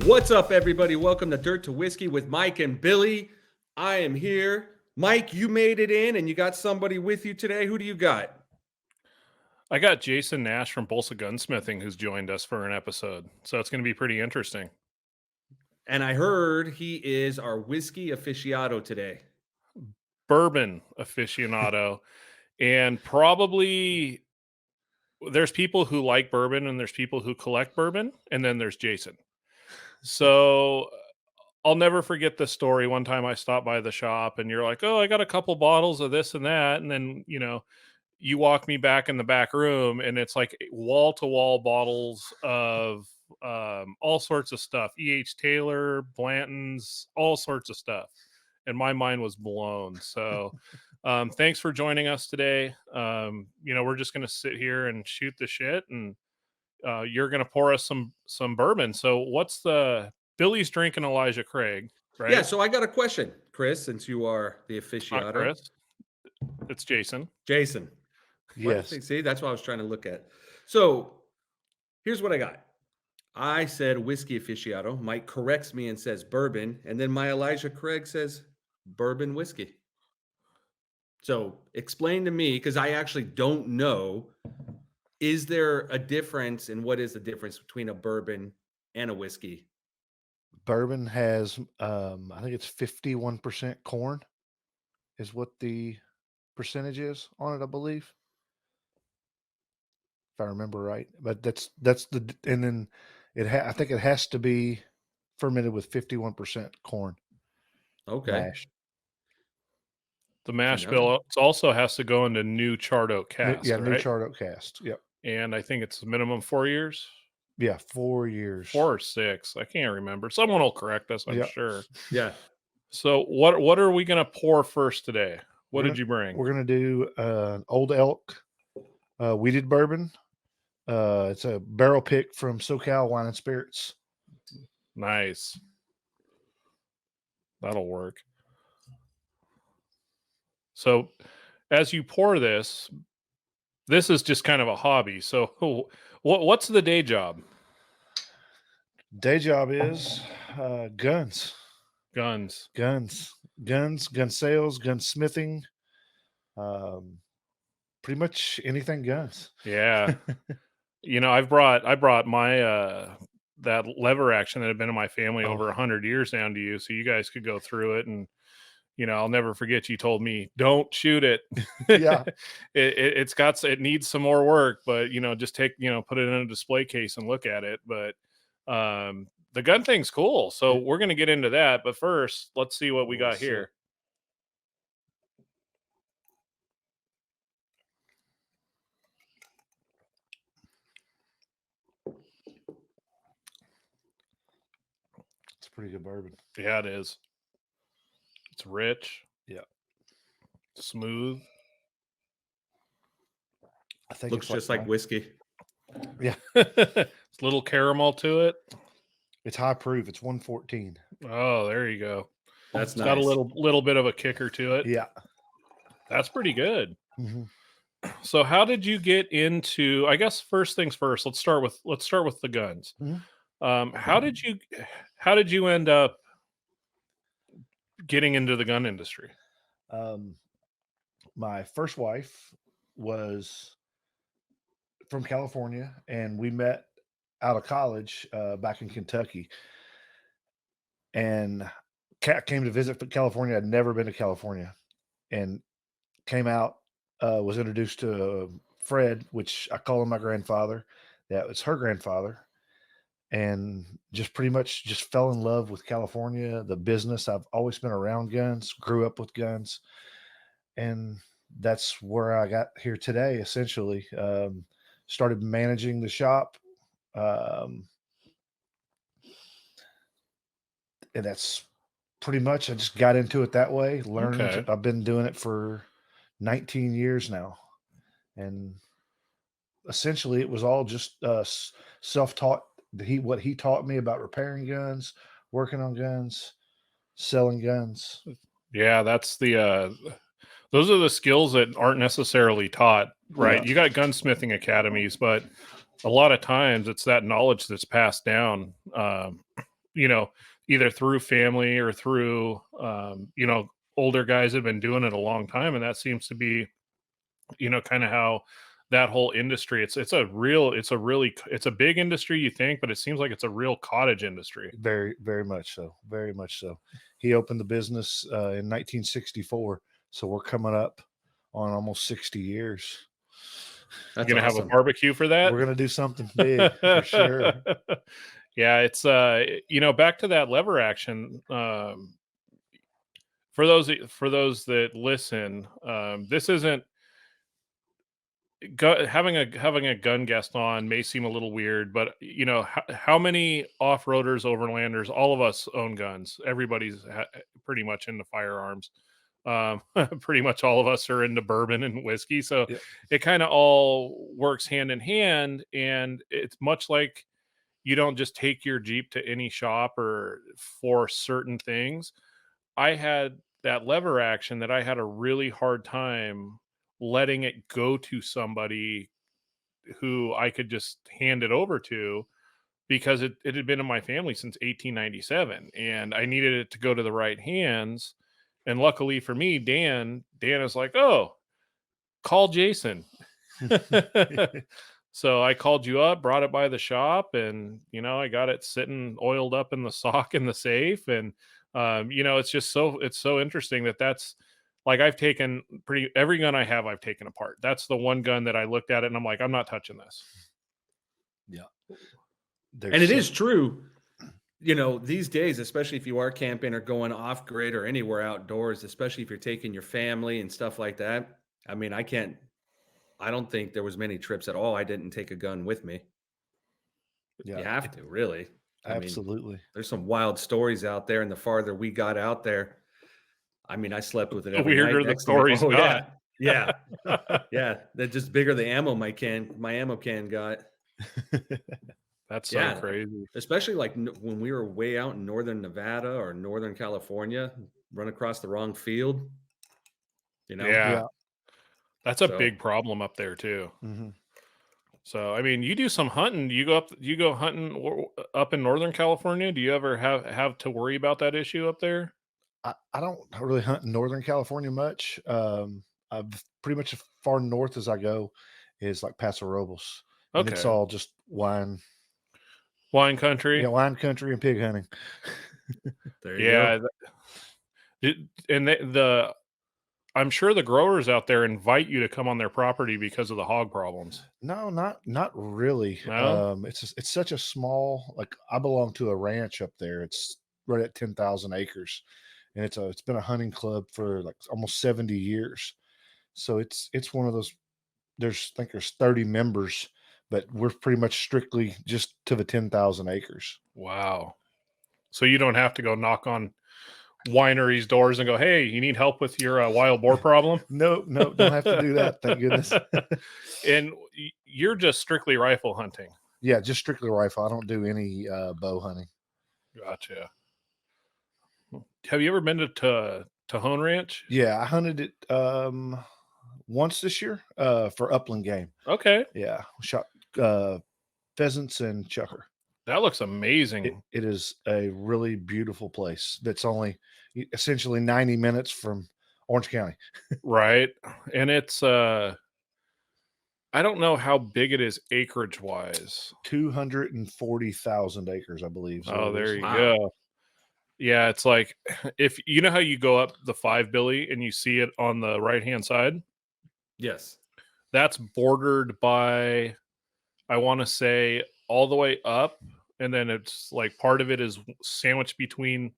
What's up, everybody? Welcome to Dirt to Whiskey with Mike and Billy. I am here. Mike, you made it in and you got somebody with you today. Who do you got? I got Jason Nash from Bolsa Gunsmithing who's joined us for an episode. So it's going to be pretty interesting. And I heard he is our whiskey aficionado today. Bourbon aficionado. And probably there's people who like bourbon and there's people who collect bourbon. And then there's Jason. So I'll never forget the story. One time I stopped by the shop and you're like, oh, I got a couple bottles of this and that. And then, you walk me back in the back room and it's like wall to wall bottles of all sorts of stuff. E.H. Taylor, Blanton's, all sorts of stuff. And my mind was blown. So thanks for joining us today. We're just going to sit here and shoot the shit, and you're going to pour us some bourbon. So what's Billy's drinking Elijah Craig, right? Yeah, so I got a question, Chris, since you are the aficionado. Not Chris. It's Jason. Jason. Yes. See, that's what I was trying to look at. So here's what I got. I said whiskey aficionado. Mike corrects me and says bourbon. And then my Elijah Craig says bourbon whiskey. So explain to me, because I actually don't know, is there a difference, and what is the difference between a bourbon and a whiskey? Bourbon has, I think it's 51% corn is what the percentage is on it, I believe. If I remember right. But and then I think it has to be fermented with 51% corn. Okay. Mash. The mash bill also has to go into new charred oak cast. Yeah, right? new charred oak cast. Yep. And I think it's minimum 4 years. Yeah, 4 years. 4 or 6. I can't remember. Someone will correct us, I'm Yep. sure. Yeah. So what are we going to pour first today? What did you bring? We're going to do Old Elk wheated bourbon. It's a barrel pick from SoCal Wine and Spirits. Nice. That'll work. So as you pour this is just kind of a hobby. So what's the day job? Day job is guns. Gun sales, gunsmithing, pretty much anything guns. Yeah. I brought my that lever action that had been in my family over 100 years down to you, so you guys could go through it. And I'll never forget you told me, don't shoot it. Yeah. it needs some more work, but just put it in a display case and look at it. But the gun thing's cool, so we're going to get into that. But first, let's see what we got here. It's pretty good bourbon. Yeah, it is. It's rich. Yeah. Smooth. I think looks just like whiskey. Yeah. It's a little caramel to it. It's high proof. It's 114. Oh, there you go. That's nice. Got a little bit of a kicker to it. Yeah. That's pretty good. Mm-hmm. So how did you get into, I guess first things first, let's start with the guns. Mm-hmm. How did you end up getting into the gun industry? My first wife was from California, and we met out of college back in Kentucky, and came to visit California. I'd never been to California, and came out, was introduced to Fred, which I call him my grandfather. That was her grandfather. And just pretty much just fell in love with California, the business. I've always been around guns, grew up with guns. And that's where I got here today, essentially. Started managing the shop. And that's pretty much, I just got into it that way. Learned. Okay. I've been doing it for 19 years now. And essentially it was all just self-taught. What he taught me about repairing guns, working on guns, selling guns. Yeah, that's those are the skills that aren't necessarily taught, right? Yeah. You got gunsmithing academies, but a lot of times it's that knowledge that's passed down. either through family or through, older guys that have been doing it a long time. And that seems to be, kind of how that whole industry, it's a big industry, you think, but it seems like it's a real cottage industry. Very, very much so. Very much so. He opened the business in 1964, so we're coming up on almost 60 years. That's You're gonna have a awesome. barbecue for that? We're gonna do something big for sure. Yeah, it's back to that lever action. For those that listen, this isn't having a gun guest on may seem a little weird, but how many off-roaders, overlanders, all of us own guns. Everybody's pretty much into firearms. Pretty much all of us are into bourbon and whiskey, so Yep. it kind of all works hand in hand. And it's much like you don't just take your Jeep to any shop or for certain things. I had that lever action that I had a really hard time letting it go to somebody who I could just hand it over to, because it had been in my family since 1897 and I needed it to go to the right hands. And luckily for me, Dan is like, oh, call Jason. So I called you up, brought it by the shop, and I got it sitting oiled up in the sock in the safe. And it's so interesting that's like, I've taken every gun I have, I've taken apart. That's the one gun that I looked at it and I'm like, I'm not touching this. Yeah. And it is true, these days, especially if you are camping or going off grid or anywhere outdoors, especially if you're taking your family and stuff like that. I mean, I don't think there was many trips at all I didn't take a gun with me. Yeah, You have to, really. I mean, absolutely. there's some wild stories out there, and the farther we got out there, I mean, I slept with it every Weirder night the next to me. stories Oh, got. yeah. Yeah. That just bigger the ammo my ammo can got. That's so Yeah. crazy. Especially like when we were way out in northern Nevada or northern California, run across the wrong field, Yeah. Yeah. That's a So- big problem up there too. Mhm. So, I mean, you do some hunting. You go hunting up in Northern California. Do you ever have to worry about that issue up there? I don't really hunt in Northern California much. I've pretty much as far north as I go is like Paso Robles, and it's Okay. all just wine Country. wine country and pig hunting. There you Yeah. go. And I'm sure the growers out there invite you to come on their property because of the hog problems. No, not really. No? It's such a small, like, I belong to a ranch up there. It's right at 10,000 acres, and it's been a hunting club for like almost 70 years. So it's one of those. I think there's 30 members, but we're pretty much strictly just to the 10,000 acres. Wow. So you don't have to go knock on wineries' doors and go, "Hey, you need help with your wild boar problem?" No, don't have to do that. Thank goodness. And you're just strictly rifle hunting. Yeah, just strictly rifle. I don't do any bow hunting. Gotcha. Have you ever been to Hone Ranch? Yeah, I hunted it once this year for upland game. Okay. Yeah, shot pheasants and chucker. That looks amazing. It is a really beautiful place that's only essentially 90 minutes from Orange County. Right. And it's I don't know how big it is acreage wise. 240,000 acres, I believe. Oh, there you Wow. go. Yeah, it's like, if you know how you go up the 5 Billy and you see it on the right hand side, Yes. that's bordered by, I want to say, all the way up, and then it's like part of it is sandwiched between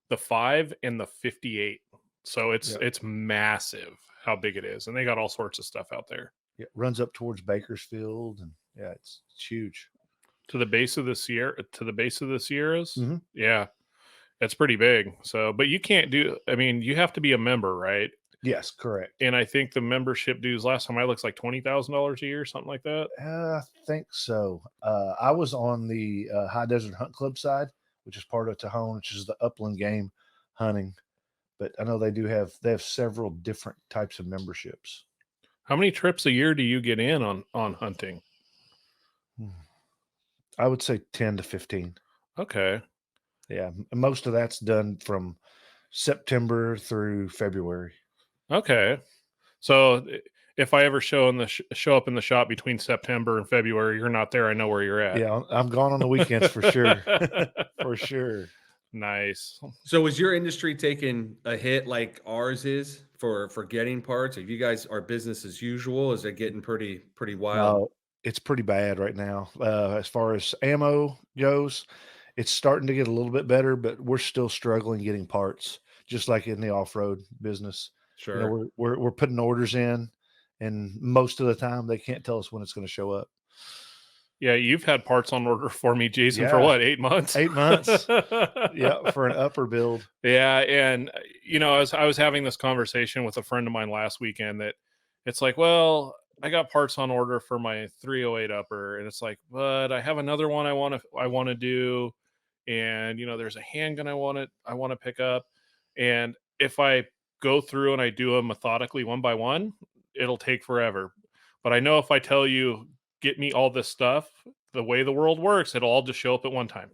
the 5 and the 58. So it's massive how big it is, and they got all sorts of stuff out there. It runs up towards Bakersfield, and yeah, it's huge. To the base of the Sierras. Mhm. Yeah, it's pretty big. So, but you can't do. I mean, you have to be a member, right? Yes, correct. And I think the membership dues last time I looked like $20,000 a year, something like that. I think so. I was on the High Desert Hunt Club side, which is part of Tejon, which is the upland game hunting. But I know they have several different types of memberships. How many trips a year do you get in on hunting? I would say 10 to 15. Okay. Yeah, most of that's done from September through February. Okay. So if I ever show up in the shop between September and February, you're not there. I know where you're at. Yeah, I'm gone on the weekends for sure. For sure. Nice. So is your industry taking a hit like ours is for getting parts? Are you guys are business as usual? Is it getting pretty wild? No, it's pretty bad right now. As far as ammo goes, it's starting to get a little bit better, but we're still struggling getting parts, just like in the off-road business. You know, Sure. we're putting orders in, and most of the time they can't tell us when it's going to show up. Yeah, you've had parts on order for me, Jason, for Yeah, what, 8 months? 8 months. Yeah, for an upper build. Yeah, and I was having this conversation with a friend of mine last weekend that it's like, well, I got parts on order for my 308 upper, and it's like, but I have another one I want to do, and there's a handgun I want to pick up, and if I go through and I do them methodically one by one, it'll take forever. But I know if I tell you get me all this stuff, the way the world works, it'll all just show up at one time,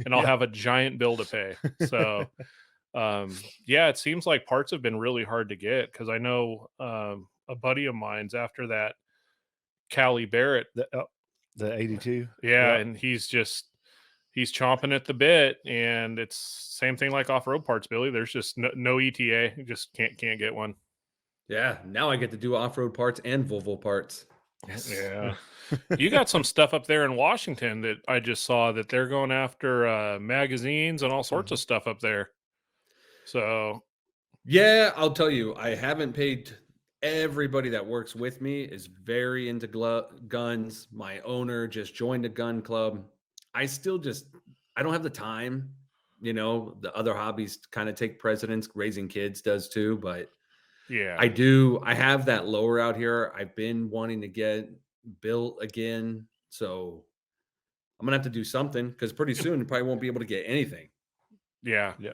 and I'll Yeah. have a giant bill to pay. So yeah, it seems like parts have been really hard to get because I know a buddy of mine's after that Cali Barrett. The 82. Yeah, Yeah. and he's chomping at the bit, and it's same thing like off-road parts, Billy. There's just no ETA. You just can't get one. Yeah. Now I get to do off-road parts and Volvo parts. Yeah. You got some stuff up there in Washington that I just saw that they're going after magazines and all sorts of stuff up there. So Yeah, I'll tell you, I haven't paid. Everybody that works with me is very into guns. My owner just joined a gun club. I don't have the time. The other hobbies kind of take precedence. Raising kids does too, but yeah. I do. I have that lower out here. I've been wanting to get built again. So I'm going to have to do something because pretty soon you probably won't be able to get anything, Yeah. Yeah.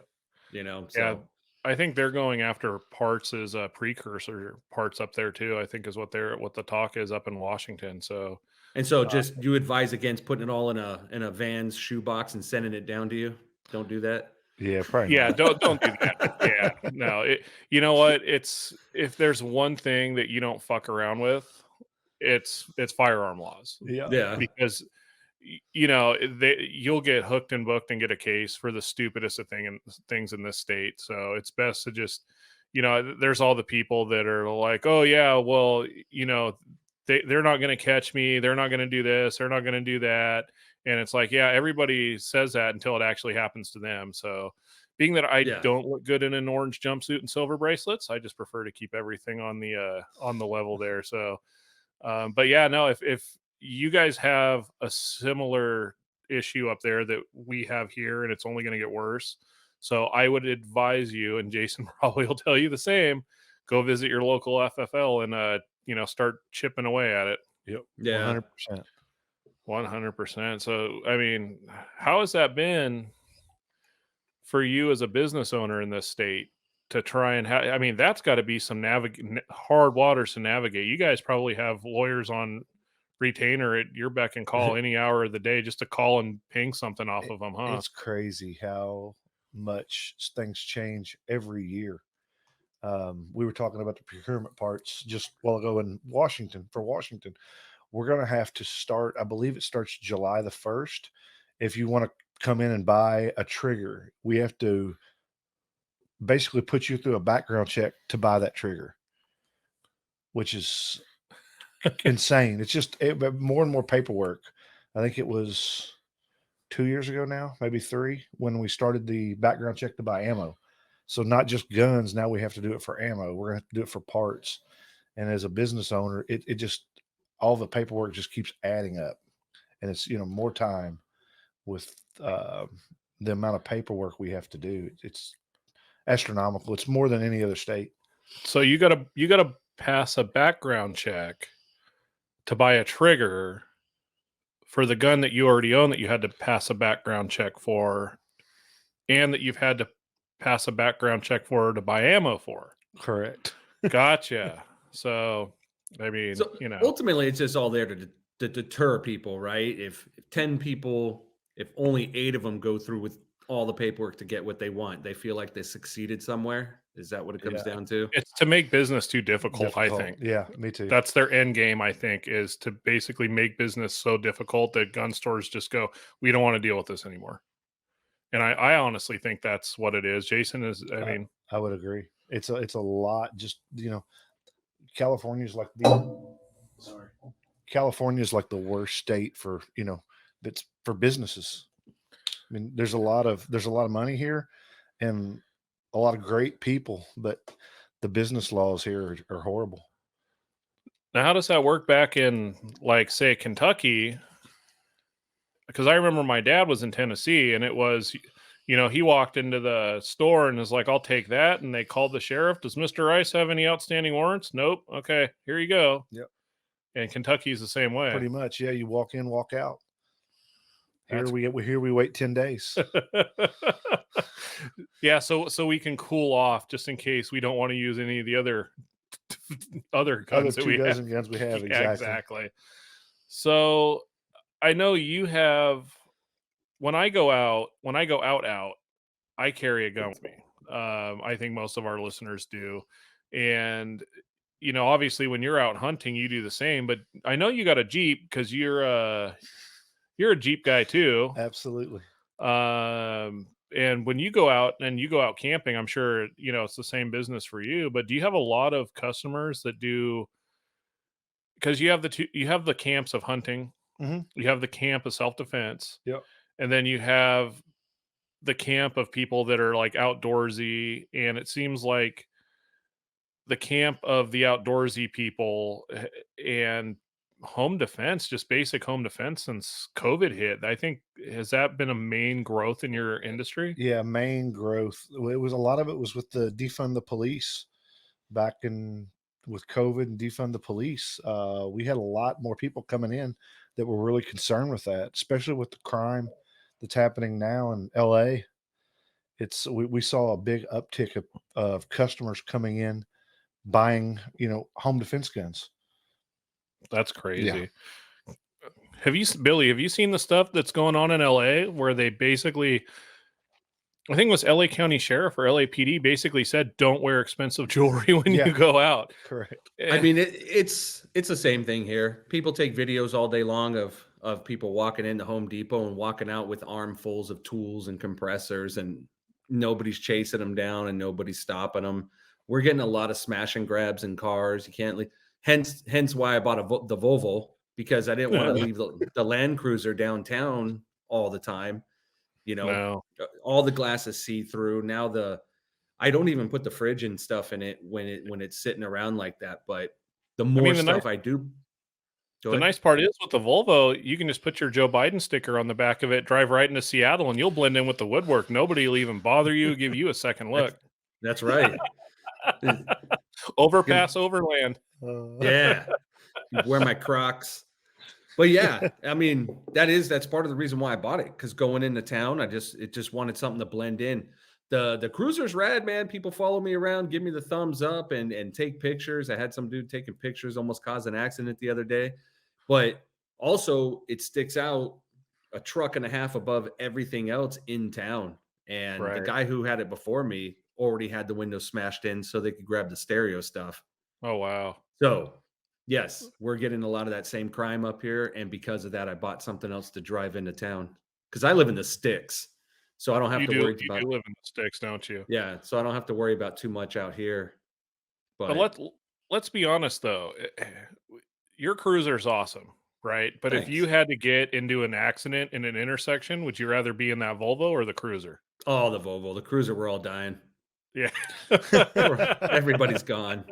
Yeah, So. I think they're going after parts as a precursor parts up there too. I think is what the talk is up in Washington. So And so Uh, just you advise against putting it all in a Vans shoebox and sending it down to you? Don't do that? yeah, probably yeah, not. don't do that. Yeah, no. You know what? It's if there's one thing that you don't fuck around with, it's firearm laws Yeah. Yeah. because you'll get hooked and booked and get a case for the stupidest of things in this state. So it's best to just there's all the people that are like, oh yeah, well, they're not going to catch me, they're not going to do this, they're not going to do that, and it's like, yeah, everybody says that until it actually happens to them. So being that I Yeah. don't look good in an orange jumpsuit and silver bracelets, I just prefer to keep everything on the level there. So but yeah, no, if you guys have a similar issue up there that we have here, and it's only going to get worse. So I would advise you, and Jason probably will tell you the same. Go visit your local FFL and start chipping away at it. Yep. Yeah. 100%. 100%. So I mean, how has that been for you as a business owner in this state to try and I mean, that's got to be some hard waters to navigate. You guys probably have lawyers on retainer at your beck and call any hour of the day just to call and ping something off of them, huh? It's crazy how much things change every year. We were talking about the procurement parts just a while ago in Washington. For Washington, we're going to have to start, I believe it starts July the 1st. If you want to come in and buy a trigger, we have to basically put you through a background check to buy that trigger, which is insane. It's just more and more paperwork. I think it was 2 years ago now, maybe 3, when we started the background check to buy ammo. So not just guns, now we have to do it for ammo. We're gonna have to do it for parts. And as a business owner, it just all the paperwork just keeps adding up. And it's more time with the amount of paperwork we have to do. It's astronomical. It's more than any other state. So you gotta pass a background check to buy a trigger for the gun that you already own that you had to pass a background check for, and that you've had to pass a background check for to buy ammo for. Correct. Gotcha. So, I mean, So ultimately it's just all there to deter people, right? If 10 people, if only 8 of them go through with all the paperwork to get what they want. They feel like they succeeded somewhere. Is that what it comes Yeah. down to? It's to make business too difficult, I think. Yeah, me too. That's their end game, I think, is to basically make business so difficult that gun stores just go, we don't want to deal with this anymore. And I honestly think that's what it is. Jason is, I mean, I would agree. It's a lot. Just California's like the California's like the worst state for that's for businesses. I mean, there's a lot of money here, and a lot of great people, but the business laws here are horrible. now how does that work back in, like, say, Kentucky? Because I remember my dad was in Tennessee, and it was, he walked into the store and was like, I'll take that. And they called the sheriff. Does Mr. Rice have any outstanding warrants? Nope. Okay, here you go. Yep. And Kentucky's the same way. Pretty much, yeah. You walk in, walk out. That's- Here we wait 10 days. Yeah, so we can cool off just in case we don't want to use any of the other guns that we have. guns we have. Yeah, exactly. So I know you have. When I go out, I carry a gun with me. I think most of our listeners do, and obviously, when you're out hunting, you do the same. But I know you got a Jeep because you're a Jeep guy too. Absolutely. And when you go out camping, I'm sure it's the same business for you. But do you have a lot of customers that do? Because you have the camps of hunting, you have the camp of self-defense, Yep. and then you have the camp of people that are like outdoorsy. And it seems like the camp of the outdoorsy people and home defense, just basic home defense since COVID hit, I think, has that been a main growth in your industry? Yeah, main growth. It was a lot of it was with the defund the police back in with COVID and defund the police. We had a lot more people coming in that were really concerned with that, especially with the crime that's happening now in LA. We saw a big uptick of customers coming in buying, home defense guns. That's crazy. Billy, have you seen the stuff that's going on in LA where they basically, I think it was LA County Sheriff or LAPD basically said, don't wear expensive jewelry when you go out. Correct. I mean, it's the same thing here. People take videos all day long of people walking into Home Depot and walking out with armfuls of tools and compressors, and nobody's chasing them down and nobody's stopping them. We're getting a lot of smash and grabs in cars. You can't leave. Hence why I bought the Volvo, because I didn't want to leave the Land Cruiser downtown all the time. No. All the glass is see through. Now I don't even put the fridge and stuff in it when it's sitting around like that. But the more stuff I do, the nice part is with the Volvo, you can just put your Joe Biden sticker on the back of it, drive right into Seattle, and you'll blend in with the woodwork. Nobody will even bother you, give you a second look. That's right. Overpass overland. Yeah. Wear my Crocs. But yeah, I mean, that's part of the reason why I bought it, because going into town, it just wanted something to blend in. The Cruiser's rad, man. People follow me around, give me the thumbs up and take pictures. I had some dude taking pictures, almost caused an accident the other day. But also it sticks out a truck and a half above everything else in town. And the guy who had it before me already had the window smashed in so they could grab the stereo stuff. Oh, wow. So yes, we're getting a lot of that same crime up here. And because of that, I bought something else to drive into town, because I live in the sticks. So I don't have to worry about. You live in the sticks, don't you? Yeah. So I don't have to worry about too much out here. But let's be honest, though. Your Cruiser's awesome, right? But Thanks. if you had to get into an accident in an intersection, would you rather be in that Volvo or the Cruiser? Oh, the Volvo. The Cruiser, we're all dying. Yeah. Everybody's gone.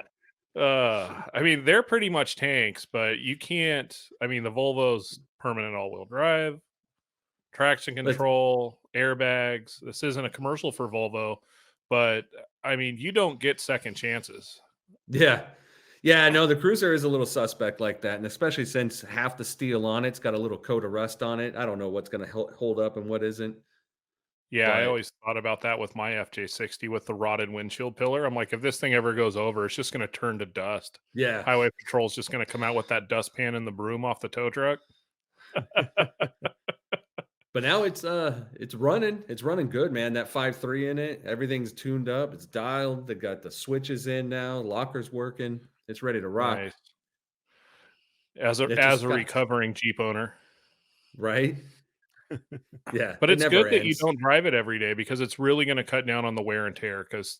I mean, they're pretty much tanks, but you can't. I mean, the Volvo's permanent all-wheel drive, traction control, airbags. This isn't a commercial for Volvo, but I mean, you don't get second chances. Yeah. Yeah, no, the Cruiser is a little suspect like that, and especially since half the steel on it's got a little coat of rust on it. I don't know what's going to hold up and what isn't. Yeah, I always thought about that with my FJ60 with the rotted windshield pillar. I'm like, if this thing ever goes over, it's just going to turn to dust. Yeah. Highway Patrol's just going to come out with that dustpan and the broom off the tow truck. But now it's running. It's running good, man. That 5.3 in it. Everything's tuned up. It's dialed. They got the switches in now. Locker's working. It's ready to rock. Nice. As a It as just a got recovering Jeep owner. right. Yeah, But it it's never good that you ends. don't drive it every day because it's really gonna cut down on the wear and tear. Because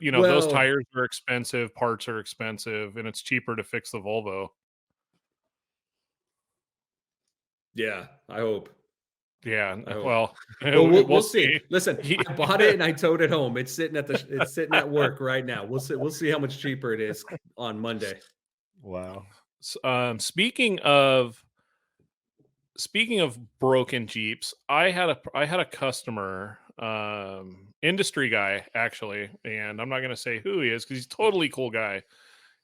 those Well, tires are expensive, parts are expensive, and it's cheaper to fix the Volvo. yeah, I hope. Yeah, I hope. well, Well, we'll we'll see. see. Listen, I bought it and I towed it home. It's sitting at it's sitting at work right now. We'll see how much cheaper it is on Monday. Wow. Speaking of broken Jeeps, I had a customer, industry guy actually, and I'm not gonna say who he is because he's a totally cool guy.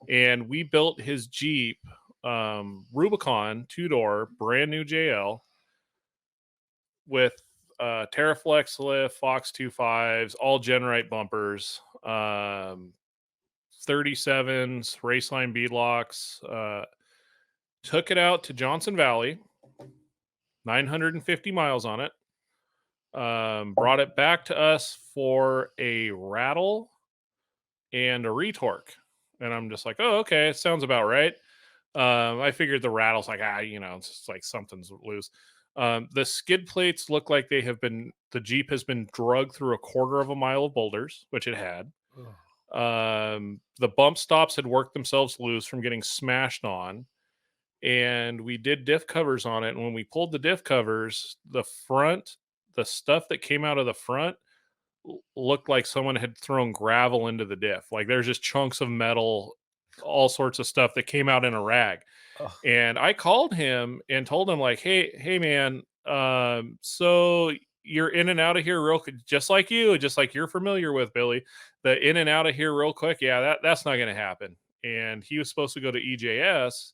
And we built his Jeep, Rubicon 2-door, brand new JL with Terraflex lift, Fox 2.5s, all Genrite bumpers, 37s, Raceline beadlocks. Took it out to Johnson Valley, 950 miles on it. Brought it back to us for a rattle and a retorque. And I'm just like, oh, okay, sounds about right. I figured the rattle's like, it's just like something's loose. The skid plates look like the Jeep has been drugged through a quarter of a mile of boulders, which it had. The bump stops had worked themselves loose from getting smashed on. And we did diff covers on it. And when we pulled the diff covers, the stuff that came out of the front looked like someone had thrown gravel into the diff. Like there's just chunks of metal, all sorts of stuff that came out in a rag. Oh, And I called him and told him like, hey man, so you're in and out of here real quick, just like you're familiar with, Billy. The in and out of here real quick. Yeah, that's not going to happen. And he was supposed to go to EJS.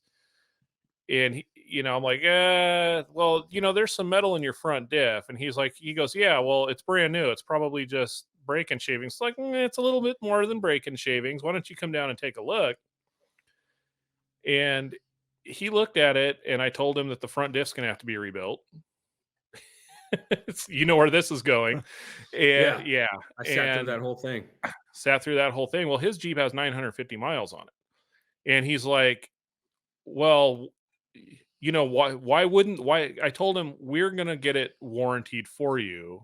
And I'm like, well, there's some metal in your front diff. And he goes, yeah, well, it's brand new. It's probably just brake and shavings. It's like, it's a little bit more than brake and shavings. Why don't you come down and take a look? And he looked at it, and I told him that the front diff's gonna have to be rebuilt. You know where this is going. Yeah, And yeah, I sat through and that whole thing. sat through that whole thing. Well, his Jeep has 950 miles on it, and he's like, well, why I told him we're going to get it warranted for you,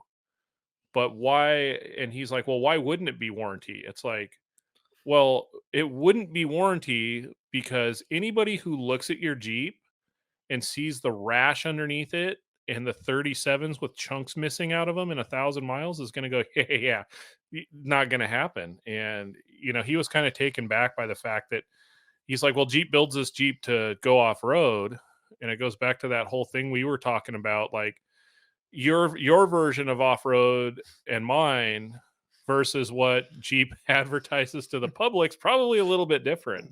but why? And he's like, well, why wouldn't it be warranty? It's like, well, it wouldn't be warranty because anybody who looks at your Jeep and sees the rash underneath it and the 37s with chunks missing out of them in 1,000 miles is going to go, yeah, not going to happen. And, he was kind of taken back by the fact that he's like, well, Jeep builds this Jeep to go off road. And it goes back to that whole thing we were talking about, like your version of off road and mine versus what Jeep advertises to the public's probably a little bit different.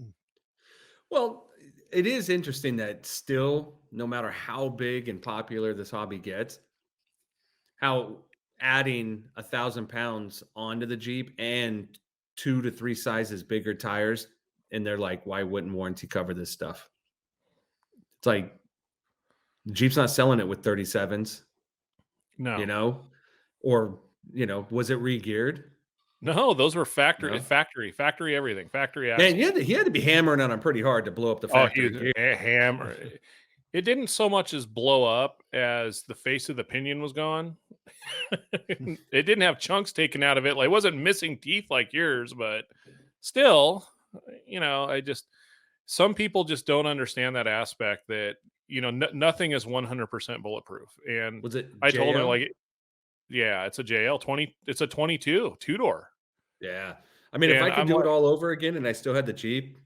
Well, it is interesting that still, no matter how big and popular this hobby gets, how adding 1,000 pounds onto the Jeep and 2 to 3 sizes bigger tires, and they're like, why wouldn't warranty cover this stuff? It's like Jeep's not selling it with 37s, No, or was it re-geared? no, those were factory, No. everything, factory Man, axle. he had to be hammering on them pretty hard to blow up the Oh, factory gear. hammer. It didn't so much as blow up as the face of the pinion was gone. It didn't have chunks taken out of it. Like, it wasn't missing teeth like yours, but still, some people just don't understand that aspect that, nothing is 100% bulletproof. And Was it I told him, JL? like, yeah, it's a JL 20. It's a 22 2-door. Yeah. I mean, if I And could I'm do it like, all over again and I still had the Jeep,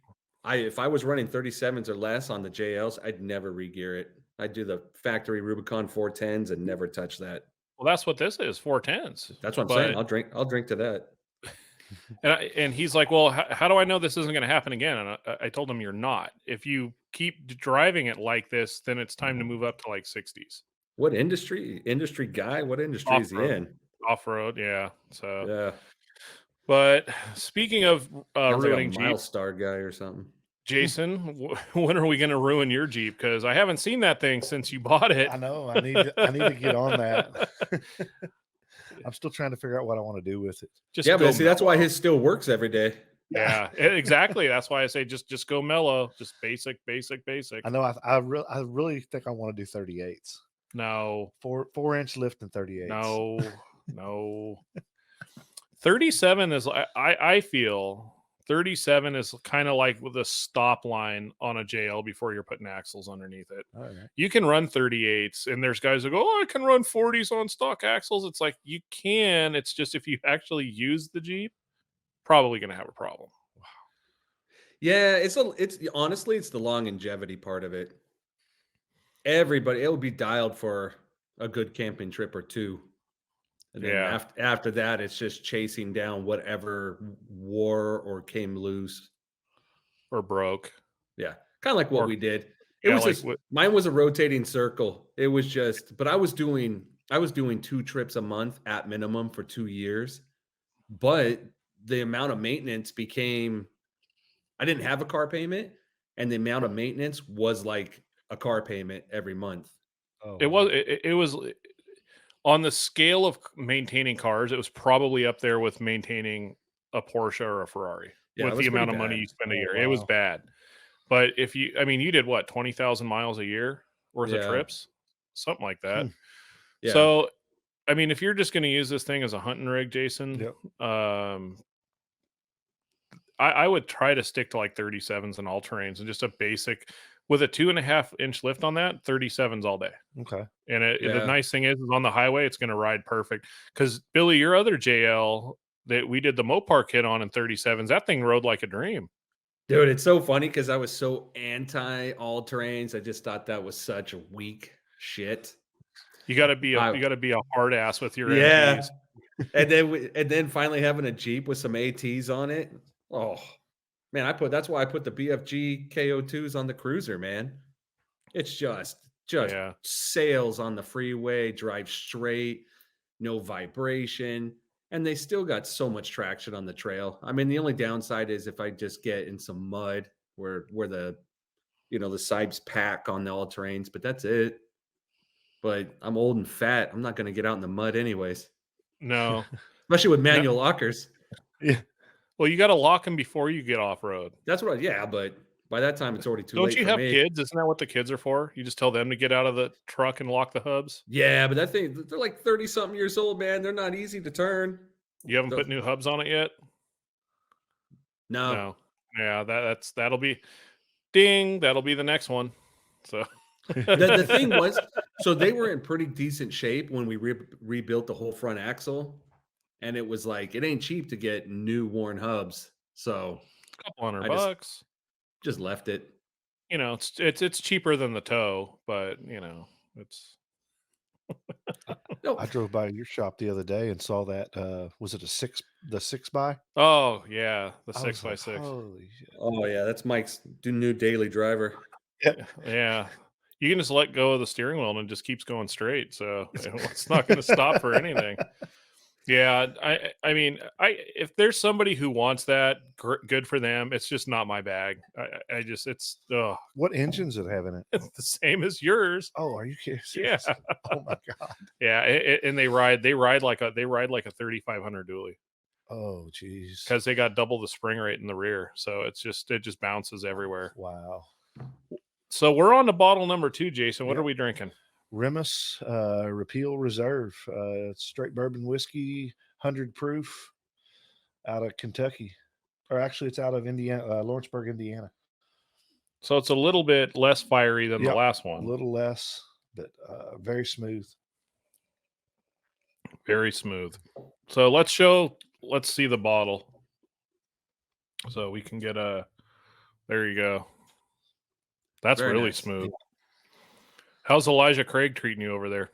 if I was running 37s or less on the JLs, I'd never re-gear it. I'd do the factory Rubicon 410s and never touch that. well, that's what this is, 410s. That's what I'm saying. But I'll drink to that. and he's like, well, how do I know this isn't going to happen again? And I told him, you're not. If you keep driving it like this, then it's time to move up to like 60s. What industry? Industry guy? What industry is he Off-road. in? Off-road, yeah. So, Yeah. but speaking of Sounds like a ruining Jeep, Milestar guy or something. Jason, when are we going to ruin your Jeep? Because I haven't seen that thing since you bought it. I know. I need to get on that. I'm still trying to figure out what I want to do with it. Just Yeah, go but see, that's why mellow. his still works every day. Yeah, exactly. That's why I say just go mellow. Just basic. I know. I really think I want to do 38s. No, 4-inch lift and 38s. no. 37 is I feel 37 is kind of like with a stop line on a JL before you're putting axles underneath it. All right. You can run 38s, and there's guys who go, "Oh, I can run 40s on stock axles." It's like you can. It's just if you actually use the Jeep, probably going to have a problem. Yeah, it's honestly, it's the longevity part of it. Everybody, it will be dialed for a good camping trip or two. And then Yeah. after that, it's just chasing down whatever wore or came loose. Or broke. Yeah, kind of like what Or- we did. It Yeah, was like just mine was a rotating circle. It was just, but I was doing 2 trips a month at minimum for 2 years. But the amount of maintenance became, I didn't have a car payment, and the amount of maintenance was like a car payment every month. Oh, it wow. was it was on the scale of maintaining cars, it was probably up there with maintaining a Porsche or a Ferrari Yeah, it with was the amount pretty of money bad. you spend a Oh, year. It was wow. bad. But if you, I mean, you did what, 20,000 miles a year worth of Yeah. trips, something like that. Yeah. So, I mean, if you're just going to use this thing as a hunting rig, Jason, Yep. I would try to stick to like 37s and all terrains and just a basic with a 2.5-inch lift on that. 37s all day. Okay. And the Yeah. nice thing is on the highway, it's going to ride perfect. Because Billy, your other JL that we did the Mopar kit on in 37s, that thing rode like a dream. Dude, it's so funny because I was so anti all terrains. I just thought that was such a weak shit. You got to be I- a hard ass with your Yeah. MTs. And then finally having a Jeep with some ATs on it. Oh man, that's why I put the BFG KO2s on the Cruiser, man. It's just Yeah. sails on the freeway, drive straight, no vibration, and they still got so much traction on the trail. I mean, the only downside is if I just get in some mud where the the sides pack on the all terrains, but that's it. But I'm old and fat. I'm not going to get out in the mud anyways, No. especially with manual lockers. Yeah. Well, you got to lock them before you get off road. That's what. Yeah, but by that time it's already too Don't late you for have me. kids? Isn't that what the kids are for? You just tell them to get out of the truck and lock the hubs. Yeah, but that thing, they're like 30 something years old, man. They're not easy to turn. You haven't put new hubs on it yet? No. Yeah, that'll be ding. That'll be the next one. So The thing was, so they were in pretty decent shape when we rebuilt the whole front axle, and it was like it ain't cheap to get new worn hubs. So a couple hundred I just- bucks. just left it. You know, it's cheaper than the tow, but it's No, I drove by your shop the other day and saw that. Was it the 6x? oh yeah, the I was 6x6. like, holy shit. oh yeah, that's Mike's new daily driver. Yeah. You can just let go of the steering wheel and it just keeps going straight. So it's not going to stop for anything. Yeah. I mean, if there's somebody who wants that, good for them. It's just not my bag. It's What engines did it have in it? the same as yours. Oh, are you kidding? Yeah. Seriously? Oh my god. Yeah. And they ride like a 3,500 dually Oh jeez. because they got double the spring rate in the rear. So it just bounces everywhere. Wow. So we're on to bottle number 2, Jason. What Yep. are we drinking? Remus Repeal Reserve. Straight bourbon whiskey, 100 proof, out of Kentucky, or actually it's out of Indiana, Lawrenceburg, Indiana. So it's a little bit less fiery than the Yep. last A one. little less, but very smooth. Very smooth. So let's see the bottle. So we can get there you go. That's Very really nice. smooth. How's Elijah Craig treating you over there?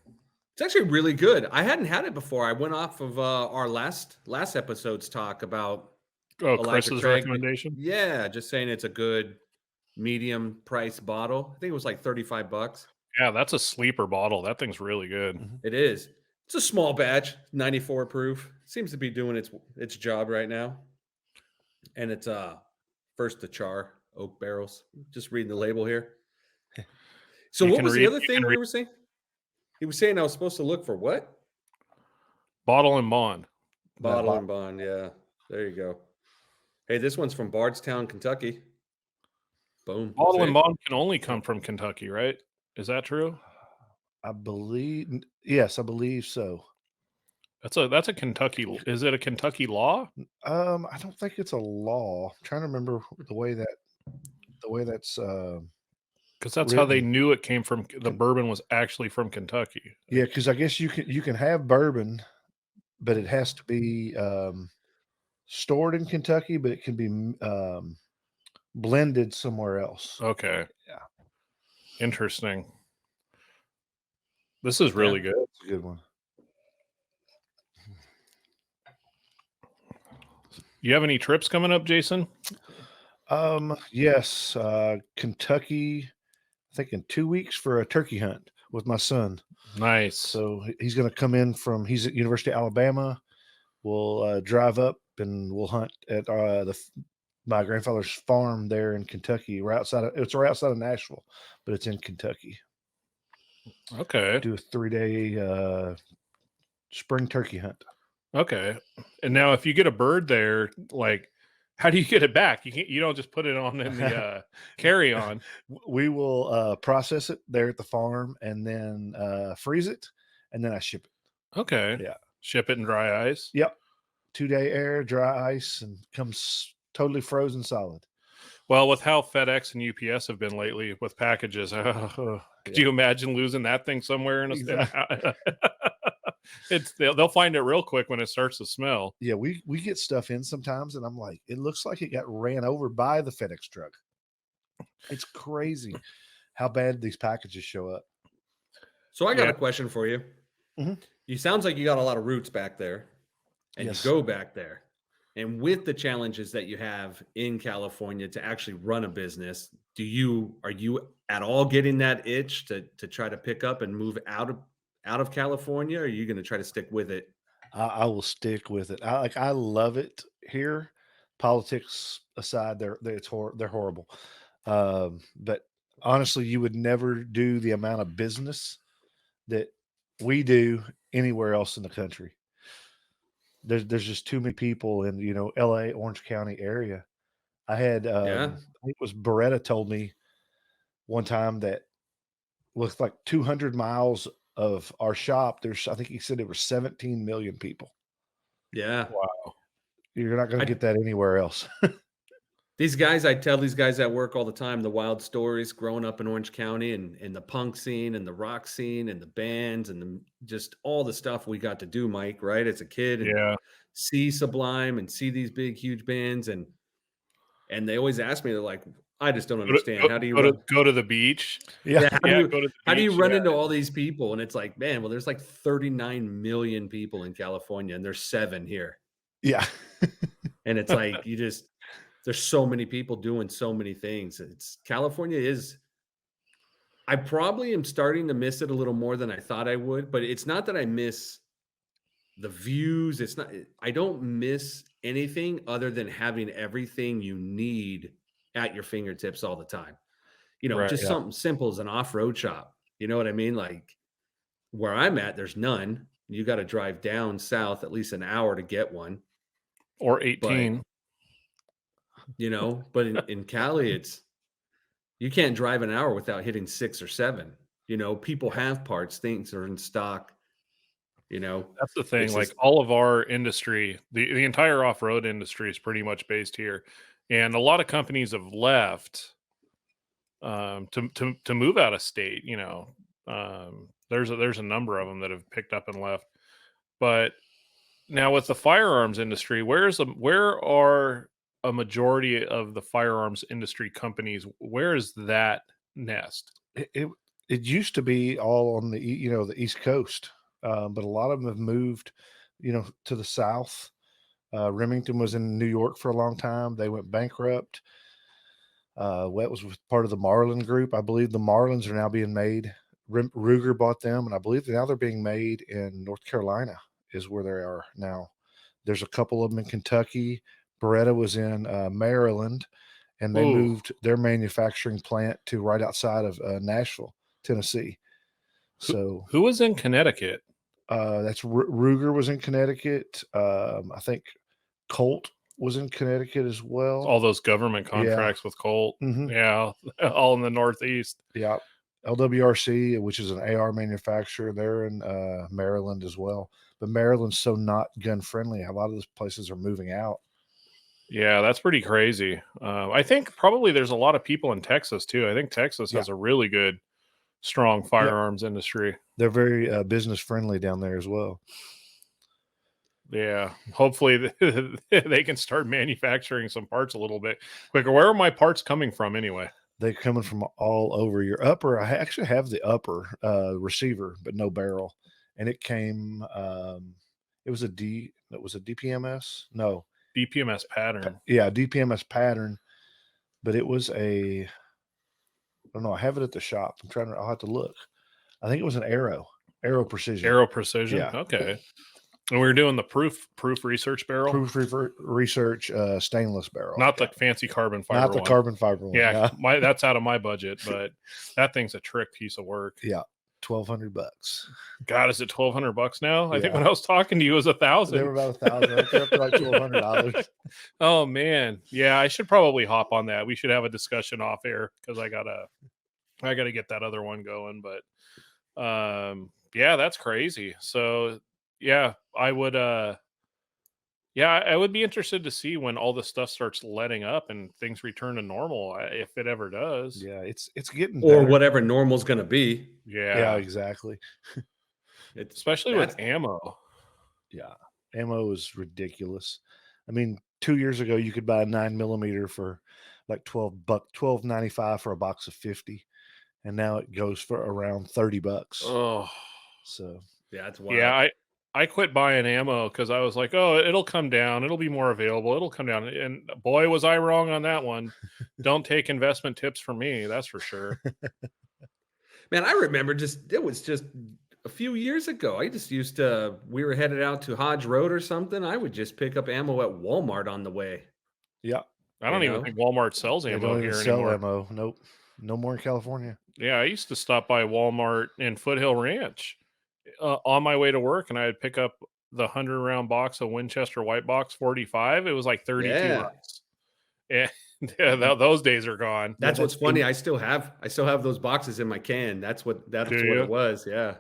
It's actually really good. I hadn't had it before. I went off of our last episode's talk about Oh, Elijah Chris's Craig. recommendation? Yeah, just saying it's a good medium price bottle. I think it was like $35. Yeah, that's a sleeper bottle. That thing's really good. It is. It's a small batch, 94 proof. Seems to be doing its job right now. And it's first to char oak barrels. Just reading the label here. So You what can was the read. other You thing can we read were saying? He was saying I was supposed to look for what? bottle and bond. Bottle and bond. Yeah, there you go. Hey, this one's from Bardstown, Kentucky. Boom. Bottle and See? bond can only come from Kentucky, right? Is that true? I believe, yes, I believe so. That's a Kentucky. Is it a Kentucky law? I don't think it's a law. I'm trying to remember the way that's Because that's how they written. knew it came from. The bourbon was actually from Kentucky. Yeah, because I guess you can have bourbon, but it has to be stored in Kentucky, but it can be blended somewhere else. Okay. Yeah. Interesting. This is really good. That's a good one. You have any trips coming up, Jason? Yes, Kentucky, I think in 2 weeks for a turkey hunt with my son. Nice. So he's going to come in he's at University of Alabama. We'll drive up and we'll hunt at my grandfather's farm there in Kentucky. Right outside of Nashville, but it's in Kentucky. Okay. Do a 3-day spring turkey hunt. Okay. And now, if you get a bird there, like, how do you get it back? You don't just put it on in the carry on. We will process it there at the farm and then freeze it, and then I ship it. Okay. Yeah. Ship it in dry ice. Yep. 2-day air, dry ice, and comes totally frozen solid. Well, with how FedEx and UPS have been lately with packages, could you imagine losing that thing somewhere in a they'll find it real quick when it starts to smell. Yeah, we get stuff in sometimes, and I'm like, it looks like it got ran over by the FedEx truck. It's crazy how bad these packages show up. So I got a question for you. Mhm. You sounds like you got a lot of roots back there, and Yes. you go back there. And with the challenges that you have in California to actually run a business, are you at all getting that itch to try to pick up and move out of California? Or are you going to try to stick with it? I will stick with it. I love it here. Politics aside, they're horrible. But honestly, you would never do the amount of business that we do anywhere else in the country. There's just too many people in LA, Orange County area. I had Yeah. I think it was Beretta told me one time that with like 200 miles of our shop, I think he said there were 17 million people. Yeah. Wow. You're not going to get that anywhere else. I tell these guys at work all the time, the wild stories growing up in Orange County and the punk scene and the rock scene and the bands and just all the stuff we got to do, Mike, right? As a kid and Yeah. see Sublime and see these big, huge bands. And they always ask me, they're like, I just don't understand. How do you go to the beach? Yeah. how Go to the do you beach, run yeah. into all these people? And it's like, man, well, there's like 39 million people in California and there's 7 here. Yeah. And it's like, there's so many people doing so many things. I probably am starting to miss it a little more than I thought I would, but it's not that I miss the views. I don't miss anything other than having everything you need at your fingertips all the time. Right, Just yeah. something simple as an off-road shop. You know what I mean? Like where I'm at, there's none. You got to drive down south at least an hour to get one. or 18. But in Cali, you can't drive an hour without hitting 6 or 7. People have parts, things are in stock. That's the thing. it's Like just- all of our industry, the entire off-road industry is pretty much based here, and a lot of companies have left to move out of state. There's a number of them that have picked up and left. But now with the firearms industry, where are a majority of the firearms industry companies? Where is that nest? It used to be all on the East Coast, but a lot of them have moved, to the South. Remington was in New York for a long time. They went bankrupt. That was part of the Marlin Group. I believe the Marlins are now being made. Ruger bought them, and I believe now they're being made in North Carolina is where they are now. There's a couple of them in Kentucky. Beretta was in Maryland, and they Ooh. moved their manufacturing plant to right outside of Nashville, Tennessee. So Who was in Connecticut? that's Ruger was in Connecticut. I think Colt was in Connecticut as well. All those government Yeah. contracts with Colt. Mhm. Yeah, all in the Northeast. Yeah. LWRC, which is an AR manufacturer, they're in Maryland as well. But Maryland's so not gun friendly. A lot of those places are moving out. Yeah, that's pretty crazy. I think probably there's a lot of people in Texas too. I think Texas has a really good, strong firearms industry. They're very business friendly down there as well. Yeah, hopefully they can start manufacturing some parts a little bit quicker. Where are my parts coming from anyway? They're coming from all over. Your upper, I actually have the upper receiver, but no barrel. And it came, it was a DPMS? No. DPMS pattern. Yeah, DPMS pattern, but it was I don't know. I have it at the shop. I'll have to look. I think it was an Arrow Precision. Arrow Precision. Yeah. Okay. And we were doing the proof research barrel. Proof research stainless barrel. Not the fancy carbon fiber Not the one. carbon fiber one. Yeah, that's out of my budget, but that thing's a trick piece of work. Yeah. $1,200. God, is it $1,200 now? I think Yeah. when I was talking to you, it was They $1,000. were about $1,000. They're up to like $1,200. Oh man, yeah, I should probably hop on that. We should have a discussion off air because I gotta get that other one going. But yeah, that's crazy. So yeah, I would be interested to see when all this stuff starts letting up and things return to normal, if it ever does. Yeah, it's getting Or better. whatever normal's going to be. Yeah, exactly. Especially with ammo. Yeah, ammo is ridiculous. I mean, 2 years ago you could buy a 9mm for like $12.95 for a box of 50, and now it goes for around $30. Oh, So Yeah, that's wild. yeah. I quit buying ammo because I was like, oh, it'll come down. It'll be more available. It'll come down. And boy, was I wrong on that one. Don't take investment tips from me. That's for sure. Man, I remember it was just a few years ago. I just used to, we were headed out to Hodge Road or something. I would just pick up ammo at Walmart on the way. yeah, I don't even think Walmart sells they ammo don't even here sell anymore. ammo. Nope, no more in California. Yeah, I used to stop by Walmart in Foothill Ranch on my way to work, and I'd pick up the 100-round box of Winchester White Box 45. It was like $32. Yeah, those days are gone. That's what's funny. I still have those boxes in my can. That's what it was. Yeah.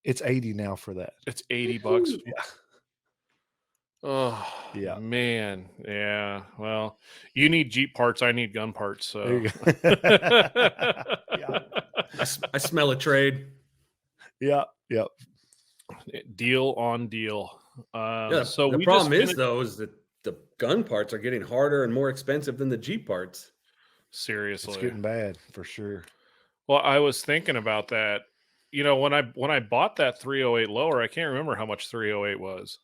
It's 80 now for that. It's $80. Yeah. Oh, yeah, man. Yeah. Well, you need Jeep parts. I need gun parts. So there you go. Yeah. I smell a trade. Yeah. Deal on deal. Yeah, so the problem is that the gun parts are getting harder and more expensive than the Jeep parts. Seriously, it's getting bad for sure. Well, I was thinking about that. You know, when I bought that 308 lower, I can't remember how much 308 was,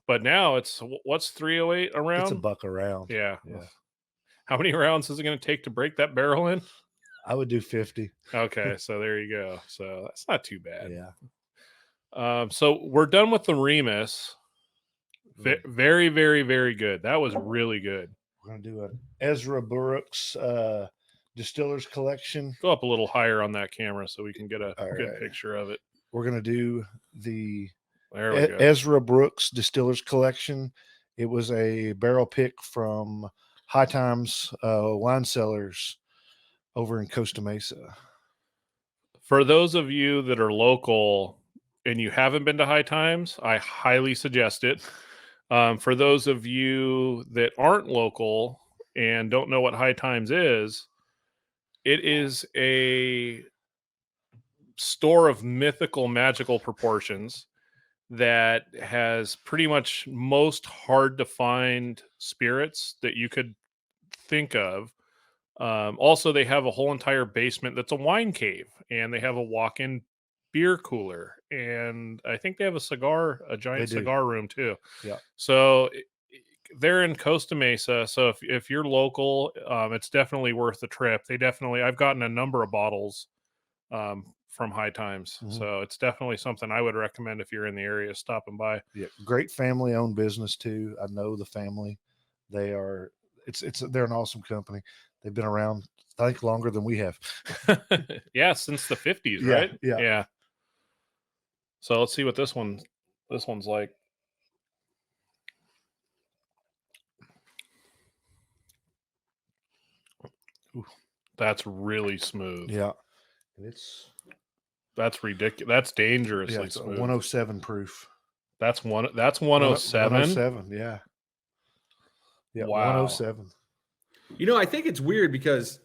but now what's 308 around? It's $1 a round. Yeah. How many rounds is it going to take to break that barrel in? I would do 50. Okay, so there you go. So that's not too bad. Yeah. So we're done with the Remus. Very, very, very good. That was really good. We're going to do an Ezra Brooks Distillers Collection. Go up a little higher on that camera so we can get a good picture of it. We're going to do the there we go. Ezra Brooks Distillers Collection. It was a barrel pick from High Times Wine Cellars over in Costa Mesa. For those of you that are local and you haven't been to High Times, I highly suggest it. For those of you that aren't local and don't know what High Times is, it is a store of mythical, magical proportions that has pretty much most hard to find spirits that you could think of. Also, they have a whole entire basement that's a wine cave, and they have a walk-in beer cooler, and I think they have a giant cigar room too. Yeah. So they're in Costa Mesa. So if you're local, it's definitely worth the trip. I've gotten a number of bottles from High Times. Mm-hmm. So it's definitely something I would recommend if you're in the area, stopping by. Yeah. Great family owned business too. I know the family. They are they're an awesome company. They've been around, I think, longer than we have. Yeah, since the 50s, Yeah, right? yeah. Yeah. So let's see what this one's like. Ooh, that's really smooth. Yeah. And That's ridiculous. That's dangerously it's a smooth. 107 proof. That's 107. 107, yeah. Yeah, Wow. 107. You know, I think it's weird because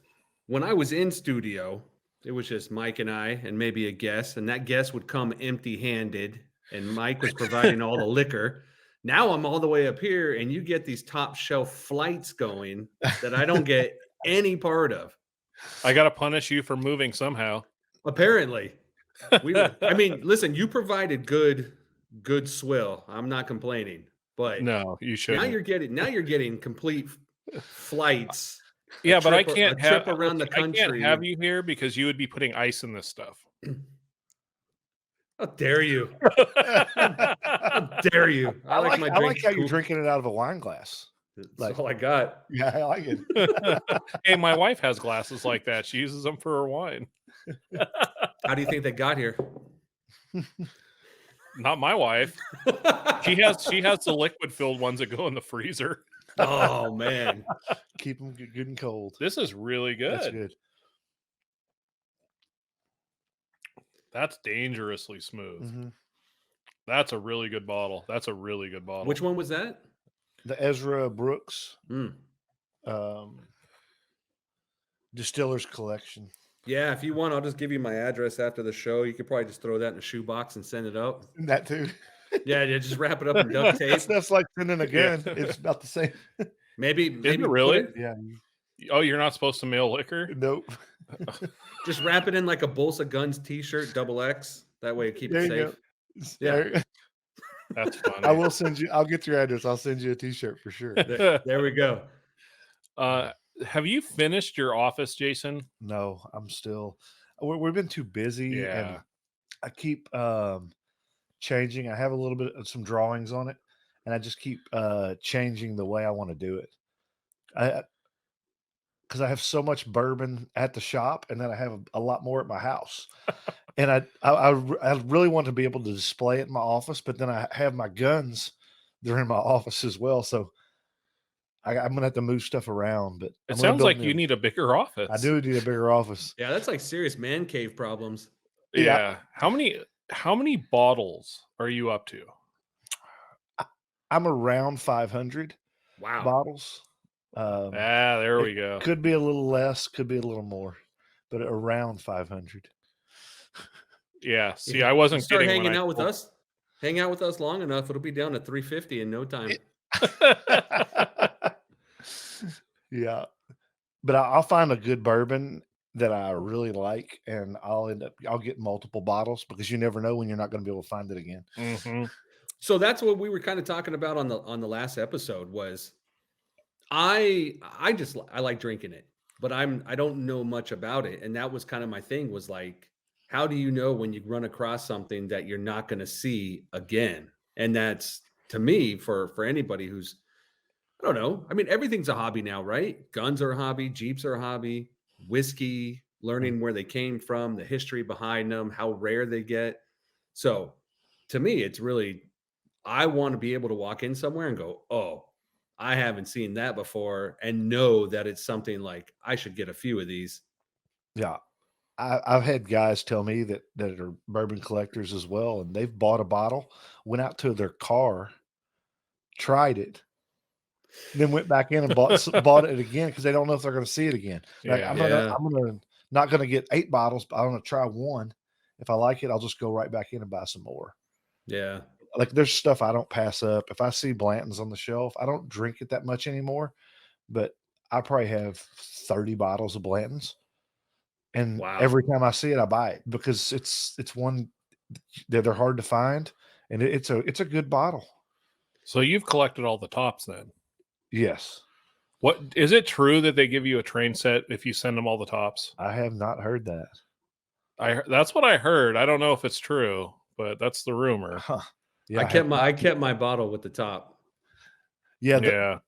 when I was in studio, it was just Mike and I and maybe a guest, and that guest would come empty-handed, and Mike was providing all the liquor. Now I'm all the way up here, and you get these top shelf flights going that I don't get any part of. I got to punish you for moving somehow. Apparently, I mean, listen, you provided good swill. I'm not complaining, but No, you shouldn't. now you're getting complete flights. Yeah, but I trip- can't a have trip around the I can't country. have you here because you would be putting ice in this stuff. How dare you? How dare you? I like my I like drinks how you're cool. drinking it out of a wine glass. That's like- all I got. Yeah, I like it. Hey, my wife has glasses like that. She uses them for her wine. How do you think they got here? Not my wife. She has the liquid filled ones that go in the freezer. Oh man. Keep them good and cold. This is really good. That's good. That's dangerously smooth. Mhm. That's a really good bottle. Which one was that? The Ezra Brooks Mm. Distiller's Collection. Yeah, if you want, I'll just give you my address after the show. You could probably just throw that in a shoebox and send it out. That too. Yeah, just wrap it up in duct tape. That's like sending a Yeah. gun. It's about the same. Maybe it put really? it- Yeah. Oh, you're not supposed to mail liquor? Nope. just wrap it in like a Bolsa Guns T-shirt, XXL. That way, keep There it you safe. go. Yeah. There- That's funny. I will send you. I'll get your address. I'll send you a T-shirt for sure. There we go. Have you finished your office, Jason? No, I'm still. We've been too busy, Yeah. and I keep changing. I have a little bit of some drawings on it, and I just keep changing the way I want to do it. Because I have so much bourbon at the shop, and then I have a lot more at my house. And I really want to be able to display it in my office, but then I have my guns. They're in my office as well, so I'm gonna have to move stuff around. But It sounds like you need a bigger office. I do need a bigger office. Yeah, that's like serious man cave problems. Yeah. How many bottles are you up to? I'm around 500 Wow. bottles. There we go. Could be a little less, could be a little more, but around 500. Yeah. See, If I you wasn't start kidding. hanging out with us. Hang out with us long enough, it'll be down to 350 in no time. Yeah, but I'll find a good bourbon that I really like, and I'll get multiple bottles because you never know when you're not going to be able to find it again. Mhm. So that's what we were kind of talking about on the last episode was I like drinking it, but I don't know much about it. And that was kind of my thing was like, how do you know when you run across something that you're not going to see again? And that's to me for anybody who's, I don't know. I mean, everything's a hobby now, right? Guns are a hobby, Jeeps are a hobby, whiskey, learning where they came from, the history behind them, how rare they get. So to me, it's really, I want to be able to walk in somewhere and go, oh, I haven't seen that before, and know that it's something like I should get a few of these. Yeah, I've had guys tell me that are bourbon collectors as well, and they've bought a bottle, went out to their car, tried it, then went back in and bought it again because they don't know if they're going to see it again. Like, Yeah. I'm not gonna get 8 bottles, but I'm gonna try one. If I like it, I'll just go right back in and buy some more. Yeah. Like there's stuff I don't pass up. If I see Blanton's on the shelf, I don't drink it that much anymore, but I probably have 30 bottles of Blanton's. And Wow. every time I see it, I buy it because it's one that they're hard to find, and it's a good bottle. So you've collected all the tops then. Yes, What is it true that they give you a train set if you send them all the tops? I have not heard that. That's what I heard. I don't know if it's true, but that's the rumor. Huh. Yeah, I kept my bottle with the top. Yeah, Yeah.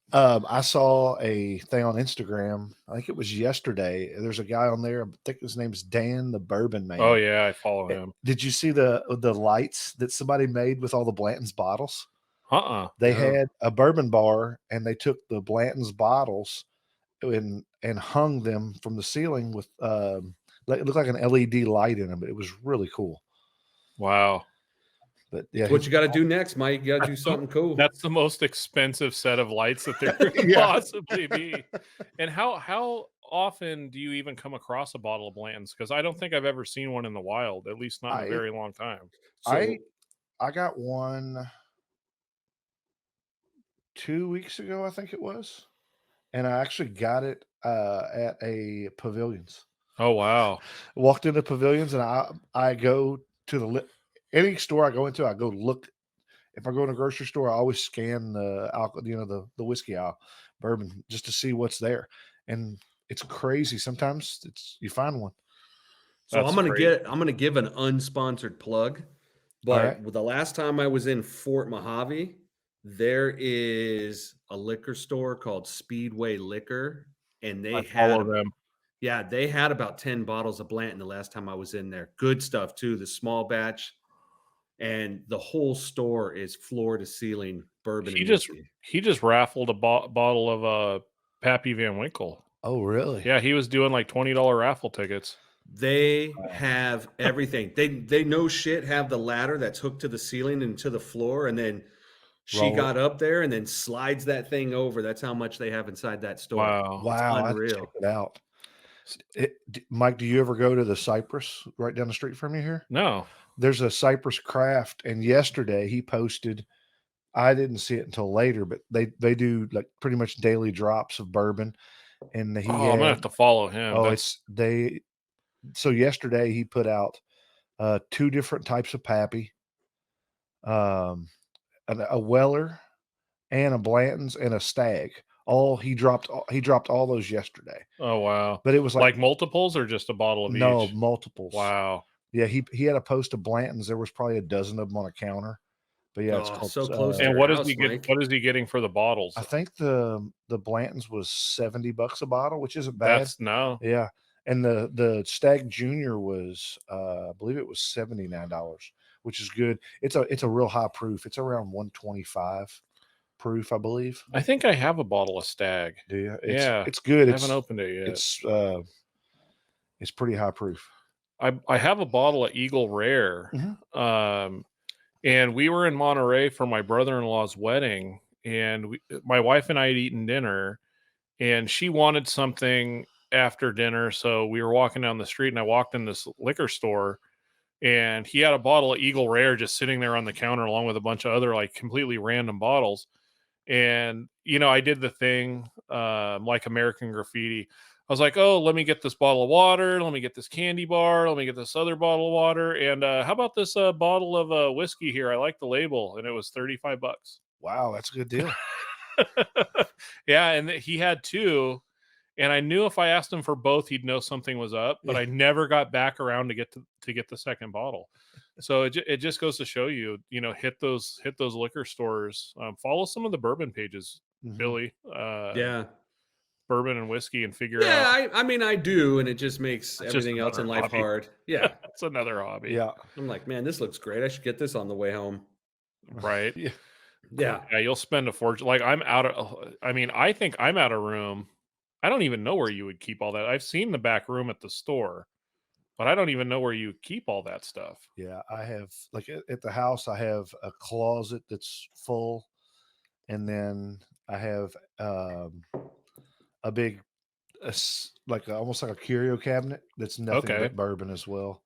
I saw a thing on Instagram. I think it was yesterday. There's a guy on there. I think his name's Dan the Bourbon Man. Oh yeah, I follow him. Did you see the lights that somebody made with all the Blanton's bottles? They No. had a bourbon bar, and they took the Blanton's bottles and hung them from the ceiling with it looked like an LED light in them. It was really cool. Wow. But yeah, What you got to do next, Mike? You got to do something cool. That's the most expensive set of lights that there could Yeah. possibly be. And how often do you even come across a bottle of Blanton's? Because I don't think I've ever seen one in the wild, at least not in a very long time. So I got one 2 weeks ago, I think it was, and I actually got it at a Pavilions. Oh wow. Walked into Pavilions, and I go to any store I go into, I go look. If I go in a grocery store, I always scan the alcohol, the whiskey aisle, bourbon, just to see what's there. And it's crazy. Sometimes you find one. So That's I'm gonna great. give an unsponsored plug, but right. the last time I was in Fort Mojave, there is a liquor store called Speedway Liquor, and I follow them. yeah, they had about 10 bottles of Blanton the last time I was in there. Good stuff too, the small batch, and the whole store is floor to ceiling bourbon He and just whiskey. raffled a bottle of Pappy Van Winkle. Oh, really? Yeah, he was doing like $20 raffle tickets. They have everything. They no shit have the ladder that's hooked to the ceiling and to the floor, and then she Roll it. got up there and then slides that thing over. That's how much they have inside that store. Wow. Wow, I have to check Unreal. it out. Mike, do you ever go to the Cypress right down the street from you here? No. There's a Cypress Craft, and yesterday he posted. I didn't see it until later, but they do like pretty much daily drops of bourbon, and he I'm gonna have had. to follow him. Oh, That's So yesterday he put out 2 different types of Pappy, um, a Weller and a Blanton's and a Stag. He dropped all those yesterday. oh wow. But it was Like multiples or just a bottle of no each? multiples. Wow. Yeah, he had a post of Blanton's. There was probably a dozen of them on a counter. But yeah, it's Oh, called so close to And your what is house, he Mike. what is he getting for the bottles? I think the Blanton's was $70 a bottle, which isn't bad. That's no. Yeah. And the Stag Junior was I believe it was $79, which is good. It's a real high proof. It's around 125 proof, I believe. I think I have a bottle of Stag. Do you? Yeah. It's good. I haven't opened it yet. It's pretty high proof. I have a bottle of Eagle Rare. Mhm. And we were in Monterey for my brother-in-law's wedding, and my wife and I had eaten dinner, and she wanted something after dinner, so we were walking down the street, and I walked in this liquor store, and he had a bottle of Eagle Rare just sitting there on the counter along with a bunch of other like completely random bottles. And I did the thing like American Graffiti. I was like, oh, let me get this bottle of water. Let me get this candy bar. Let me get this other bottle of water. And how about this bottle of whiskey here? I like the label. And it was $35. Wow, that's a good deal. Yeah. And he had 2. And I knew if I asked him for both, he'd know something was up. But I never got back around to get the second bottle. So it just goes to show you, hit those liquor stores. Follow some of the bourbon pages, Mhm. Billy. Yeah. Bourbon and whiskey, and figure out. Yeah, I mean I do, and it just makes It's just everything else in another life hobby. hard. Yeah. It's another hobby. Yeah. I'm like, man, this looks great. I should get this on the way home. Right. Yeah. Yeah. Yeah, you'll spend a fortune. Like I think I'm out of room. I don't even know where you would keep all that. I've seen the back room at the store, but I don't even know where you keep all that stuff. Yeah, I have like at the house. I have a closet that's full, and then I have a big, almost like a curio cabinet that's nothing Okay. but bourbon as well.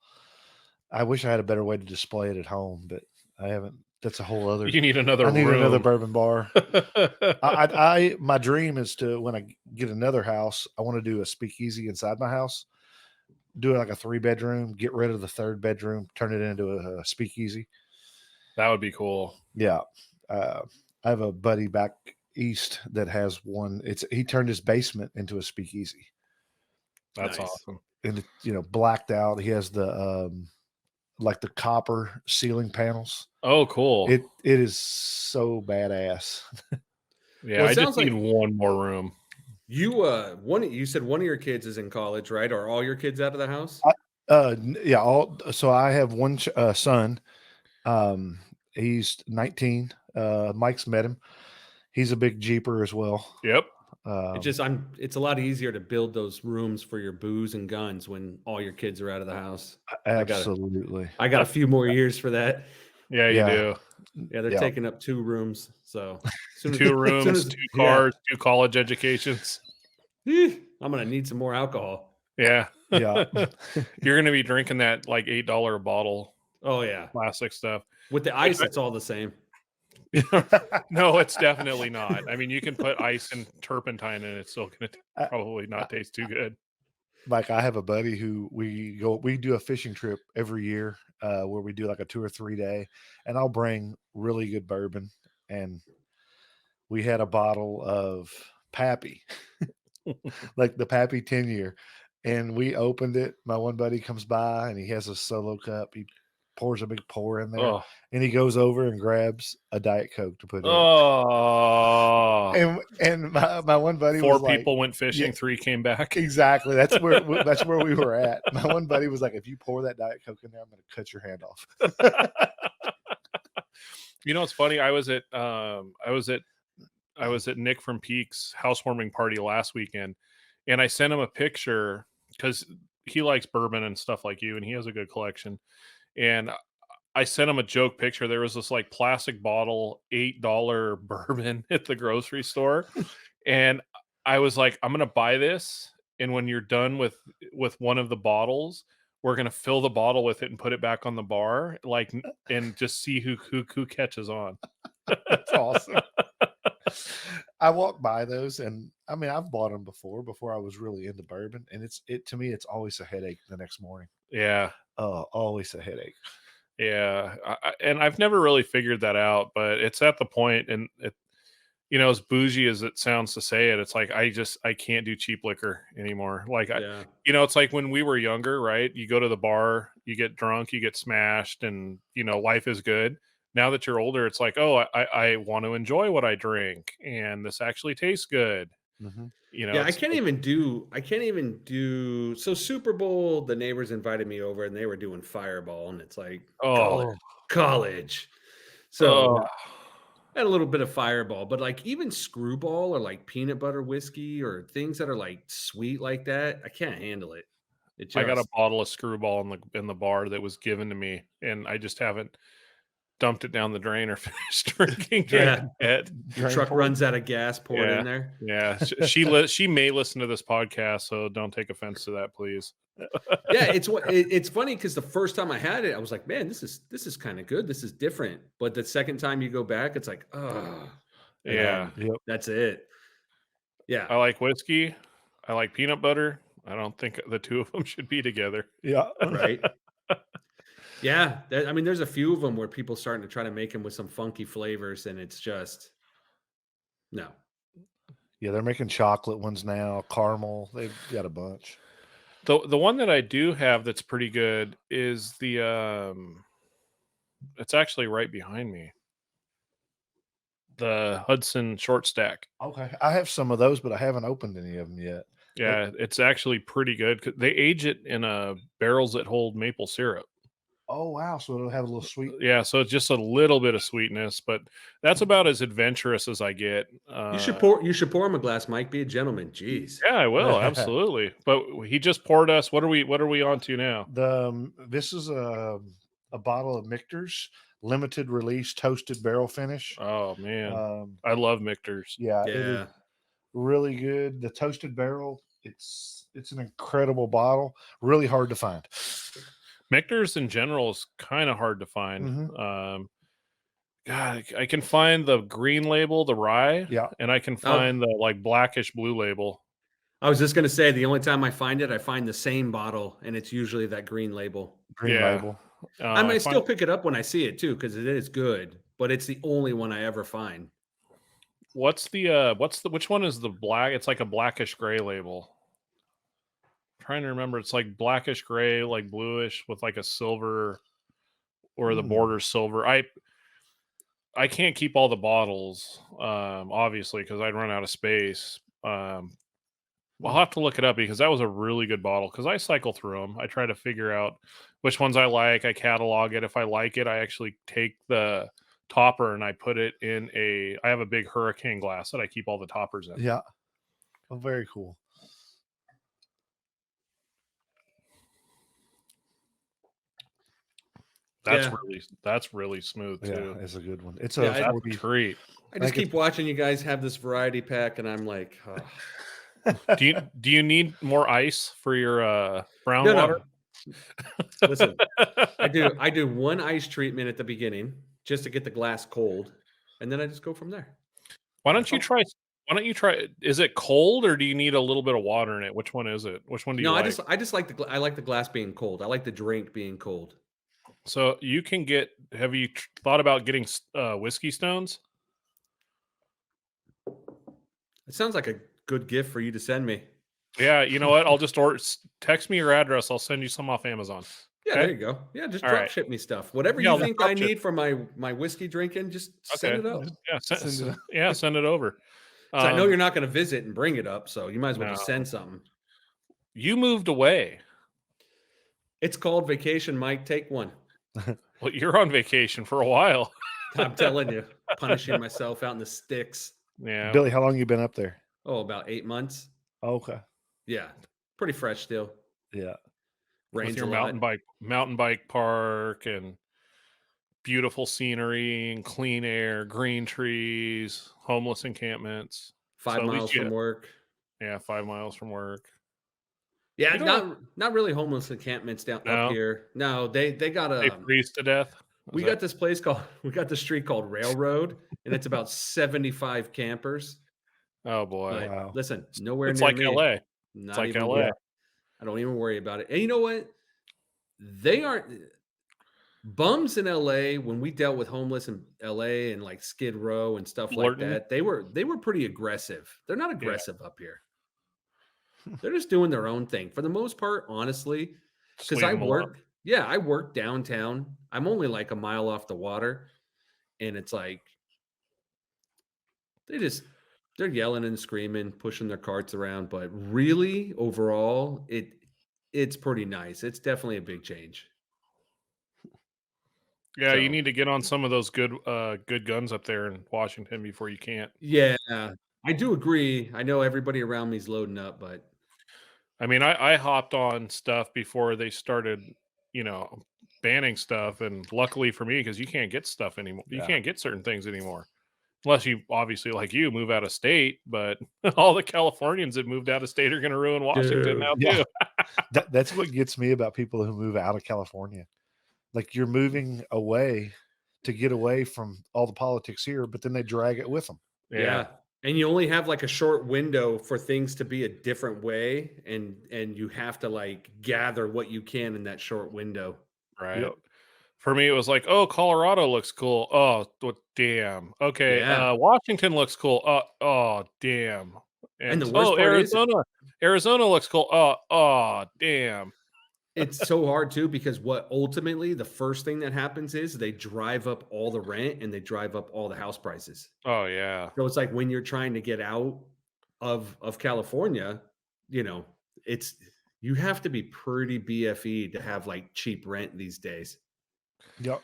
I wish I had a better way to display it at home, but I haven't. That's a whole other. You need another I need another room. bourbon bar. My dream is to, when I get another house, I want to do a speakeasy inside my house. Do it like a 3-bedroom. Get rid of the 3rd bedroom. Turn it into a speakeasy. That would be cool. Yeah, I have a buddy back east that has one. He turned his basement into a speakeasy, That's Nice. awesome. and blacked out. He has the like the copper ceiling panels. Oh, cool. It is so badass. Yeah, Well, it I just sounds like need one more room. you said one of your kids is in college, right? Are all your kids out of the house? Yeah, so I have one son. He's 19. Mike's met him. He's a big Jeeper as well. Yep. It's a lot easier to build those rooms for your booze and guns when all your kids are out of the house. Absolutely. I got a few more years for that. Yeah, you Yeah. do. Yeah, they're taking up 2 rooms. So soon as, 2 soon rooms, as- 2 yeah. cars, 2 college educations. I'm gonna need some more alcohol. Yeah. Yeah. You're gonna be drinking that like $8 a bottle Oh yeah. plastic stuff. With the ice, it's all the same. No, it's definitely not. I mean, you can put ice and turpentine in, it's still gonna I- probably not taste too good. Mike, I have a buddy who we do a fishing trip every year where we do like a 2 or 3 day, and I'll bring really good bourbon. And we had a bottle of Pappy, like the Pappy 10-year, and we opened it. My one buddy comes by and he has a solo cup. He pours a big pour in there, Oh. and he goes over and grabs a Diet Coke to put in. Oh. And my one buddy 4 was like, people went fishing, yeah. 3 came back. exactly. That's where we were at. My one buddy was like, if you pour that Diet Coke in there, I'm going to cut your hand off. You know, it's funny. I was at Nick from Peak's housewarming party last weekend, and I sent him a picture because he likes bourbon and stuff like you, and he has a good collection. And I sent him a joke picture. There was this like plastic bottle, $8 bourbon at the grocery store, and I was like, I'm gonna buy this, and when you're done with one of the bottles, we're gonna fill the bottle with it and put it back on the bar, like, and just see who catches on. That's awesome. I walk by those, and I mean, I've bought them before I was really into bourbon, and to me, it's always a headache the next morning. Yeah. Always a headache. Yeah, and I've never really figured that out, but it's at the point, and it, you know, as bougie as it sounds to say it, it's like I can't do cheap liquor anymore. Like Yeah. you know, it's like when we were younger, right? You go to the bar, you get drunk, you get smashed, and you know, life is good. Now that you're older, it's like, oh, I want to enjoy what I drink, and this actually tastes good. Mm-hmm. You know, Yeah, I it's can't even do so Super Bowl, the neighbors invited me over and they were doing Fireball, and it's like oh, college. So I had a little bit of Fireball, but like even Screwball or like peanut butter whiskey or things that are like sweet like that, I can't handle it. I got a bottle of Screwball in the bar that was given to me, and I just haven't dumped it down the drain or finished drinking Yeah. it. The truck runs out of gas, pour it in there. Yeah, she may listen to this podcast, so don't take offense to that, please. Yeah, it's funny because the first time I had it, I was like, man, this is kind of good. This is different. But the second time you go back, it's like, oh, Yeah, that's it. Yeah, I like whiskey. I like peanut butter. I don't think the two of them should be together. Yeah. right. Yeah, I mean, there's a few of them where people starting to try to make them with some funky flavors, and it's just no. Yeah, they're making chocolate ones now, caramel. They've got a bunch. The one that I do have that's pretty good is the it's actually right behind me. The Hudson Short Stack. Okay, I have some of those, but I haven't opened any of them yet. Yeah, it's actually pretty good. They age it in barrels that hold maple syrup. Oh wow! So it'll have a little sweet. Yeah, so it's just a little bit of sweetness, but that's about as adventurous as I get. You should pour him a glass, Mike. Be a gentleman. Jeez. Yeah, I will absolutely. But he just poured us. What are we on to now? This is a bottle of Michter's limited release toasted barrel finish. Oh man, I love Michter's. Yeah, it is really good. The toasted barrel. It's an incredible bottle. Really hard to find. Michter's in general is kind of hard to find. Mm-hmm. God, I can find the green label, the rye, and I can find the like blackish blue label. I was just gonna say the only time I find it, I find the same bottle, and it's usually that green label. Green label. I might still pick it up when I see it too, because it is good, but it's the only one I ever find. Which one is the black? It's like a blackish gray label. Trying to remember, it's like blackish gray, like bluish with like a silver, or the border silver. I can't keep all the bottles, obviously, because I'd run out of space. I'll have to look it up because that was a really good bottle. Because I cycle through them, I try to figure out which ones I like. I catalog it. If I like it, I actually take the topper and I put it in I have a big hurricane glass that I keep all the toppers in. Yeah. Oh, very cool. That's Yeah. really smooth Yeah, too. it's a good one. It's Yeah, a That's a 40. treat. I just think it's- keep watching you guys have this variety pack, and I'm like, oh. Do you need more ice for your brown No, water? no. Listen, I do one ice treatment at the beginning just to get the glass cold, and then I just go from there. Why That's don't you all. try? Why don't you try? Is it cold or do you need a little bit of water in it? Which one is it? Which one do you No, like? I just like I like the glass being cold. I like the drink being cold. So you can get. Have you thought about getting whiskey stones? It sounds like a good gift for you to send me. Yeah, you know what? I'll just text me your address. I'll send you some off Amazon. Yeah, Okay? there you go. Yeah, just All drop right. ship me stuff. Whatever Yeah, you I'll just think drop I ship. need for my whiskey drinking, just send it up. Yeah, Send it. yeah, send it over. 'Cause I know you're not going to visit and bring it up, so you might as well just No. send something. You moved away. It's called vacation, Mike. Take one. Well, you're on vacation for a while. I'm telling you, punishing myself out in the sticks. Yeah. Billy, how long you been up there? Oh, about 8 months. Oh, okay. Yeah, pretty fresh still. Yeah. With Rains your a lot. mountain bike park and beautiful scenery and clean air, green trees, homeless encampments. 5 So at least miles from work. Yeah, 5 miles from work. Yeah, You don't not really homeless encampments down up No? here. No, they got They a freeze to death. we got this place called we got this street called Railroad, and it's about 75 campers. Oh boy. But Wow. listen, nowhere It's near like me. LA. It's Not like even LA. worry. I don't even worry about it. And you know what? They aren't bums in LA when we dealt with homeless in LA and like Skid Row and stuff like Fullerton? that. They were pretty aggressive. They're not Yeah. aggressive up here. They're just doing their own thing for the most part, honestly. Just Because leave I 'em alone. work downtown. I'm only like a mile off the water, and it's like they're yelling and screaming, pushing their carts around. But really, overall, it's pretty nice. It's definitely a big change. Yeah, you So need to get on some of those good guns up there in Washington before you can't. yeah, I do agree. I know everybody around me is loading up, but I mean, I hopped on stuff before they started, banning stuff, and luckily for me, because you can't get stuff anymore. You Yeah. can't get certain things anymore. Unless you obviously, like you, move out of state, but all the Californians that moved out of state are going to ruin Washington now Yeah. too. That's what gets me about people who move out of California. Like you're moving away to get away from all the politics here, but then they drag it with them. yeah. And you only have like a short window for things to be a different way, and you have to like gather what you can in that short window. Right. Yep. For me, it was like, oh, Colorado looks cool. Oh, damn. Okay. Yeah. Washington looks cool. Oh, damn. And the worst part is Arizona looks cool. Oh, damn. it's so hard too, because what ultimately the first thing that happens is they drive up all the rent and they drive up all the house prices. Oh, yeah. So it's like when you're trying to get out of California, it's you have to be pretty BFE to have like cheap rent these days. Yep.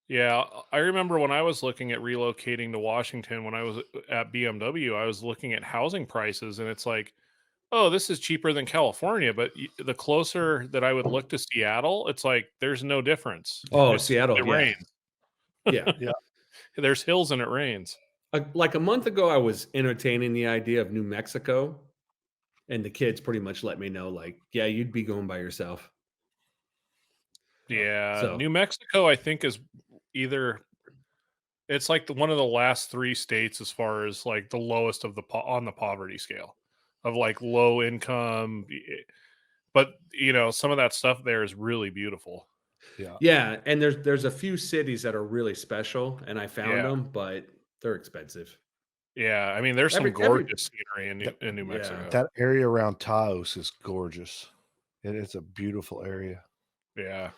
Yeah. I remember when I was looking at relocating to Washington, when I was at BMW, I was looking at housing prices, and it's like, oh, this is cheaper than California. But the closer that I would look to Seattle, it's like there's no difference. Seattle, It yeah. rains. Yeah. There's hills and it rains. Like a month ago, I was entertaining the idea of New Mexico, and the kids pretty much let me know, like, yeah, you'd be going by yourself. Yeah. So- New Mexico, I think, is either it's like one of the last 3 states as far as like the lowest of on the poverty scale of like low income. But some of that stuff there is really beautiful. Yeah. Yeah, and there's a few cities that are really special, and I found Yeah. them, but they're expensive. Yeah, I mean, there's some Every- gorgeous scenery in New yeah. Mexico. That area around Taos is gorgeous. It's a beautiful area. Yeah.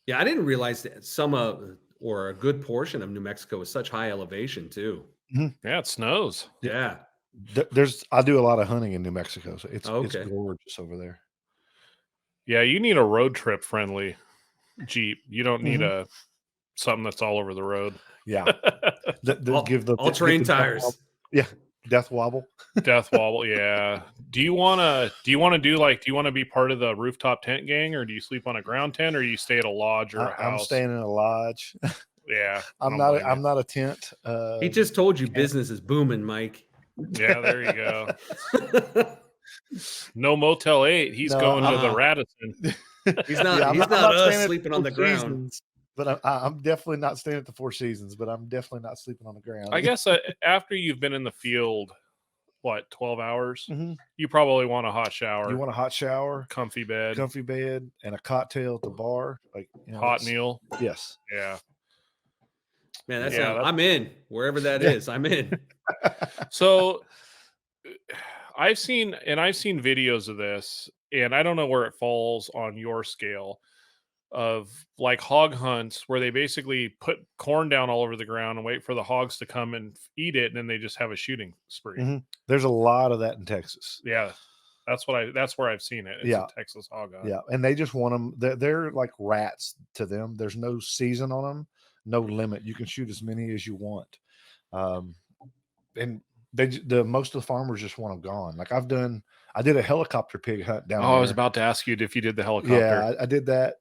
Yeah, I didn't realize that some of or a good portion of New Mexico is such high elevation too. Yeah, it snows. Yeah. I do a lot of hunting in New Mexico, so it's Okay. gorgeous over there. Yeah, you need a road trip friendly Jeep. You don't need Mhm. something that's all over the road. Yeah. All terrain tires. Death wobble. Death wobble. Yeah. Do you want to be part of the rooftop tent gang, or do you sleep on a ground tent, or you stay at a lodge or a I'm house? staying in a lodge. Yeah. I'm don't blame you. not a tent. He just told you business is booming, Mike. Yeah, there you go. No Motel 8. He's No, going to the uh-uh. Radisson. He's not. I'm he's not not staying us at sleeping the on the Four ground. Seasons, but I'm definitely not staying at the Four Seasons. But I'm definitely not sleeping on the ground. I guess after you've been in the field, 12 hours, Mhm. you probably want a hot shower. You want a hot shower, comfy bed, and a cocktail at the bar, hot meal. Yes. Yeah. Man, I'm in wherever that is. I'm in. So I've seen videos of this, and I don't know where it falls on your scale of like hog hunts where they basically put corn down all over the ground and wait for the hogs to come and eat it, and then they just have a shooting spree. Mhm. There's a lot of that in Texas. Yeah. That's where I've seen it. It's a Texas hog hunt. Yeah, and they just want them. They're like rats to them. There's no season on them, no limit. You can shoot as many as you want, and most of the farmers just want them gone. Like I did a helicopter pig hunt down there. I was about to ask you if you did the helicopter. Yeah, I did that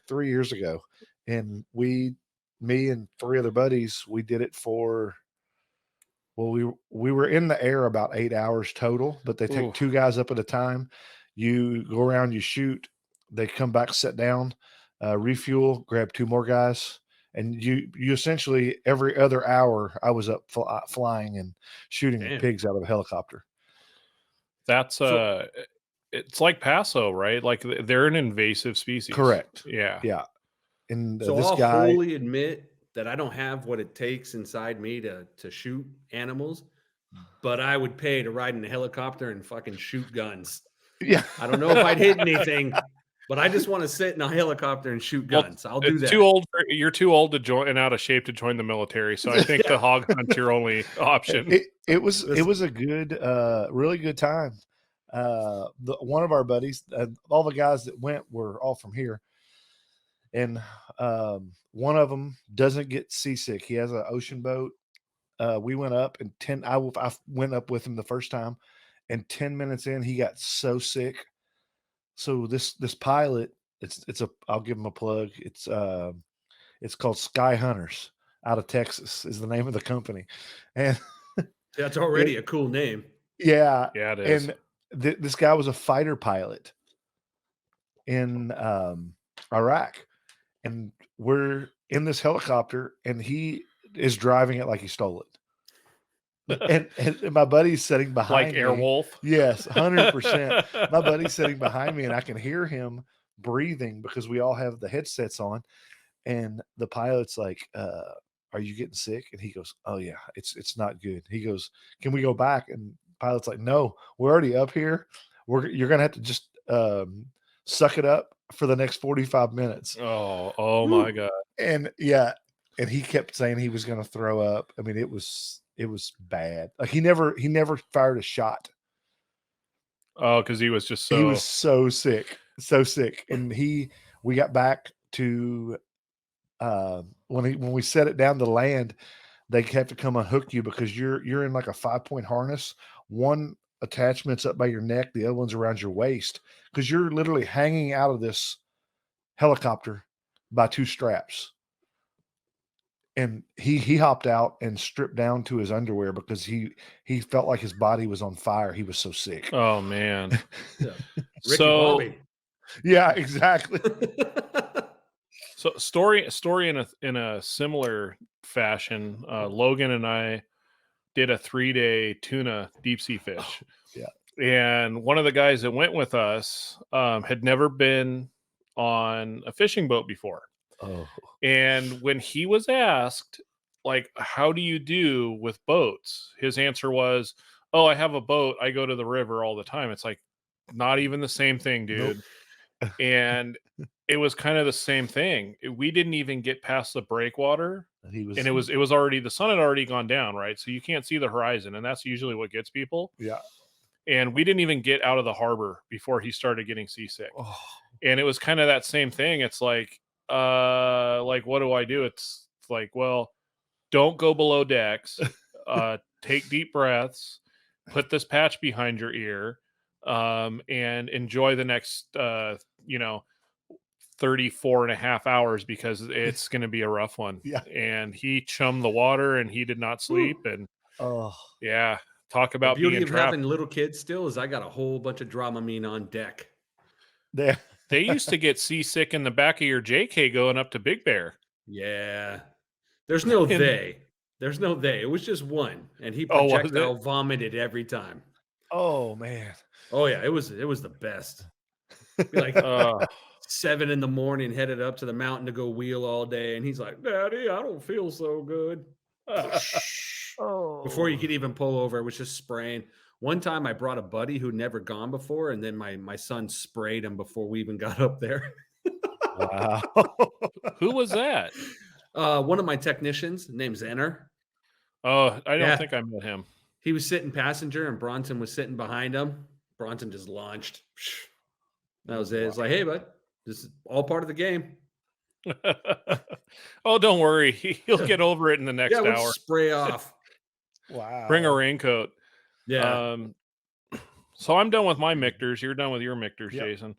3 years ago, and me and 3 other buddies, we did it for. Well, we were in the air about 8 hours total, but they take 2 guys up at a time. You go around, you shoot, they come back, sit down, refuel, grab 2 more guys, and you essentially every other hour I was up flying and shooting Damn. pigs out of a helicopter. That's it's like Paso, right? Like they're an invasive species. Correct. Yeah. Yeah. And So this I'll guy wholly admit that I don't have what it takes inside me to shoot animals, but I would pay to ride in a helicopter and fucking shoot guns. Yeah. I don't know if I'd hit anything, but I just want to sit in a helicopter and shoot guns. I'll do that. You're too old to join and out of shape to join the military. So I think the hog hunt's your only option. It was a good, really good time. One of our buddies, all the guys that went were all from here, and one of them doesn't get seasick. He has an ocean boat. We went up, and I went up with him the first time, and 10 minutes in, he got so sick. So this pilot, I'll give him a plug. It's called Sky Hunters out of Texas is the name of the company, and That's already a cool name. yeah, it is. And this guy was a fighter pilot in Iraq, and we're in this helicopter, and he is driving it like he stole it. and my buddy's sitting behind like me. Airwolf. Yes, 100%. My buddy's sitting behind me, and I can hear him breathing because we all have the headsets on. And the pilot's like, "Are you getting sick?" And he goes, "Oh yeah, it's not good." He goes, "Can we go back?" And pilot's like, "No, we're already up here. You're gonna have to just suck it up for the next 45 minutes." Oh my God. And yeah, and he kept saying he was gonna throw up. I mean, it was bad. Like he never fired a shot. Oh, because he was just He was so sick. And we got back to when we set it down to land, they have to come unhook you because you're in like a 5-point harness. One attachment's up by your neck, the other one's around your waist, because you're literally hanging out of this helicopter by 2 straps. And he hopped out and stripped down to his underwear because he felt like his body was on fire. He was so sick. Oh man. Yeah. Ricky Bobby. Yeah, exactly. So story in a similar fashion. Logan and I did a 3-day tuna deep sea fish. Yeah. And one of the guys that went with us had never been on a fishing boat before. Oh. And when he was asked, like, how do you do with boats? His answer was, "Oh, I have a boat. I go to the river all the time." It's like, not even the same thing, dude. Nope. And it was kind of the same thing. We didn't even get past the breakwater, And he was, and it was already, the sun had already gone down, right? So you can't see the horizon, and that's usually what gets people. yeah. And we didn't even get out of the harbor before he started getting seasick. Oh, And it was kind of that same thing. It's like what do I do? It's like, well, don't go below decks. Take deep breaths, put this patch behind your ear, and enjoy the next 34 and a half hours, because it's going to be a rough one. Yeah. And he chummed the water and he did not sleep. And oh, yeah, talk The about beauty being of trapped. having little kids still is I got a whole bunch of Dramamine on deck. there. They used to get seasick in the back of your JK going up to Big Bear. Yeah. There's no And- they. There's no they. It was just one. And he Oh, was it? projectile vomited every time. Oh man. Oh yeah, it was the best. Be like 7 in the morning, headed up to the mountain to go wheel all day. And he's like, Daddy, I don't feel so good. Oh. Before you could even pull over, it was just spraying. One time I brought a buddy who'd never gone before, and then my son sprayed him before we even got up there. Wow. Who was that? One of my technicians named Zenner. Oh, I don't Yeah. think I met him. He was sitting passenger and Bronson was sitting behind him. Bronson just launched. That was it. It's like, hey, bud, this is all part of the game. Oh, don't worry. He'll get over it in the next Yeah, we'll hour. spray off. Wow. Bring a raincoat. Yeah. So I'm done with my Mictors. You're done with your Mictors, Yep. Jason.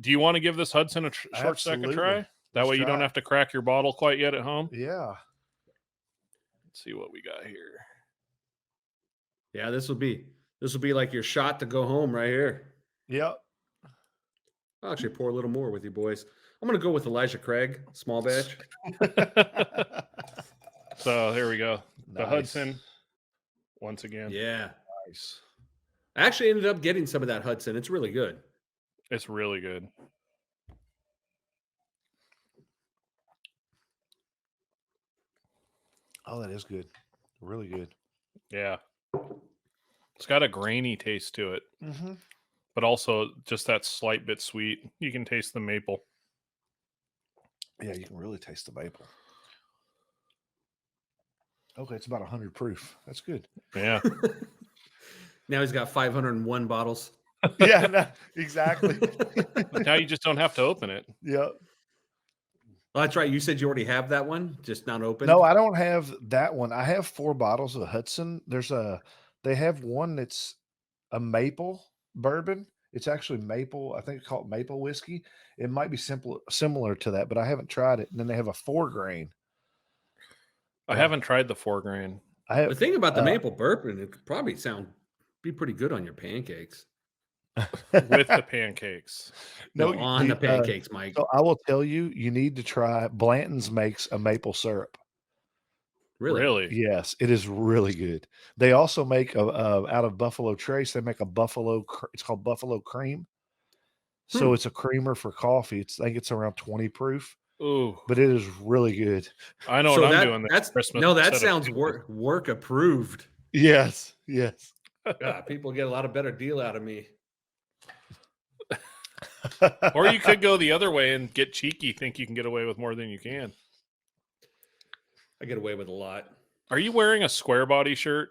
Do you want to give this Hudson a short second Absolutely. try? That Let's way you don't try it. have to crack your bottle quite yet at home. Yeah. Let's see what we got here. Yeah, this will be like your shot to go home right here. Yep. I'll actually pour a little more with you boys. I'm gonna go with Elijah Craig, small batch. So there we go. The Nice. Hudson once again. Yeah. Nice. I actually ended up getting some of that Hudson. It's really good. It's really good. Oh, that is good. Really good. Yeah. It's got a grainy taste to it, Mm-hmm. but also just that slight bit sweet. You can taste the maple. Yeah, you can really taste the maple. Okay, it's about 100 proof. That's good. Yeah. Now he's got 501 bottles. Yeah, no, exactly. But now you just don't have to open it. Yep. Oh, that's right. You said you already have that one, just not open. No, I don't have that one. I have 4 bottles of Hudson. They have one that's a maple bourbon. It's actually maple. I think it's called maple whiskey. It might be similar to that, but I haven't tried it. And then they have a 4 grain. I haven't tried the 4 grain. I have The thing about the maple bourbon, it could probably be pretty good on your pancakes. With the pancakes. No, No, on the pancakes, Mike. So I will tell you, you need to try Blanton's makes a maple syrup. Really? Yes, it is really good. They also make out of Buffalo Trace. They make a it's called Buffalo Cream. So it's a creamer for coffee. I think it's around 20 proof, Ooh, but it is really good. I know So what I'm that- doing this that's Christmas. no, that instead of sounds pancakes. work approved. Yes, yes. Yeah, people get a lot of better deal out of me. Or you could go the other way and get cheeky, think you can get away with more than you can. I get away with a lot. Are you wearing a square body shirt?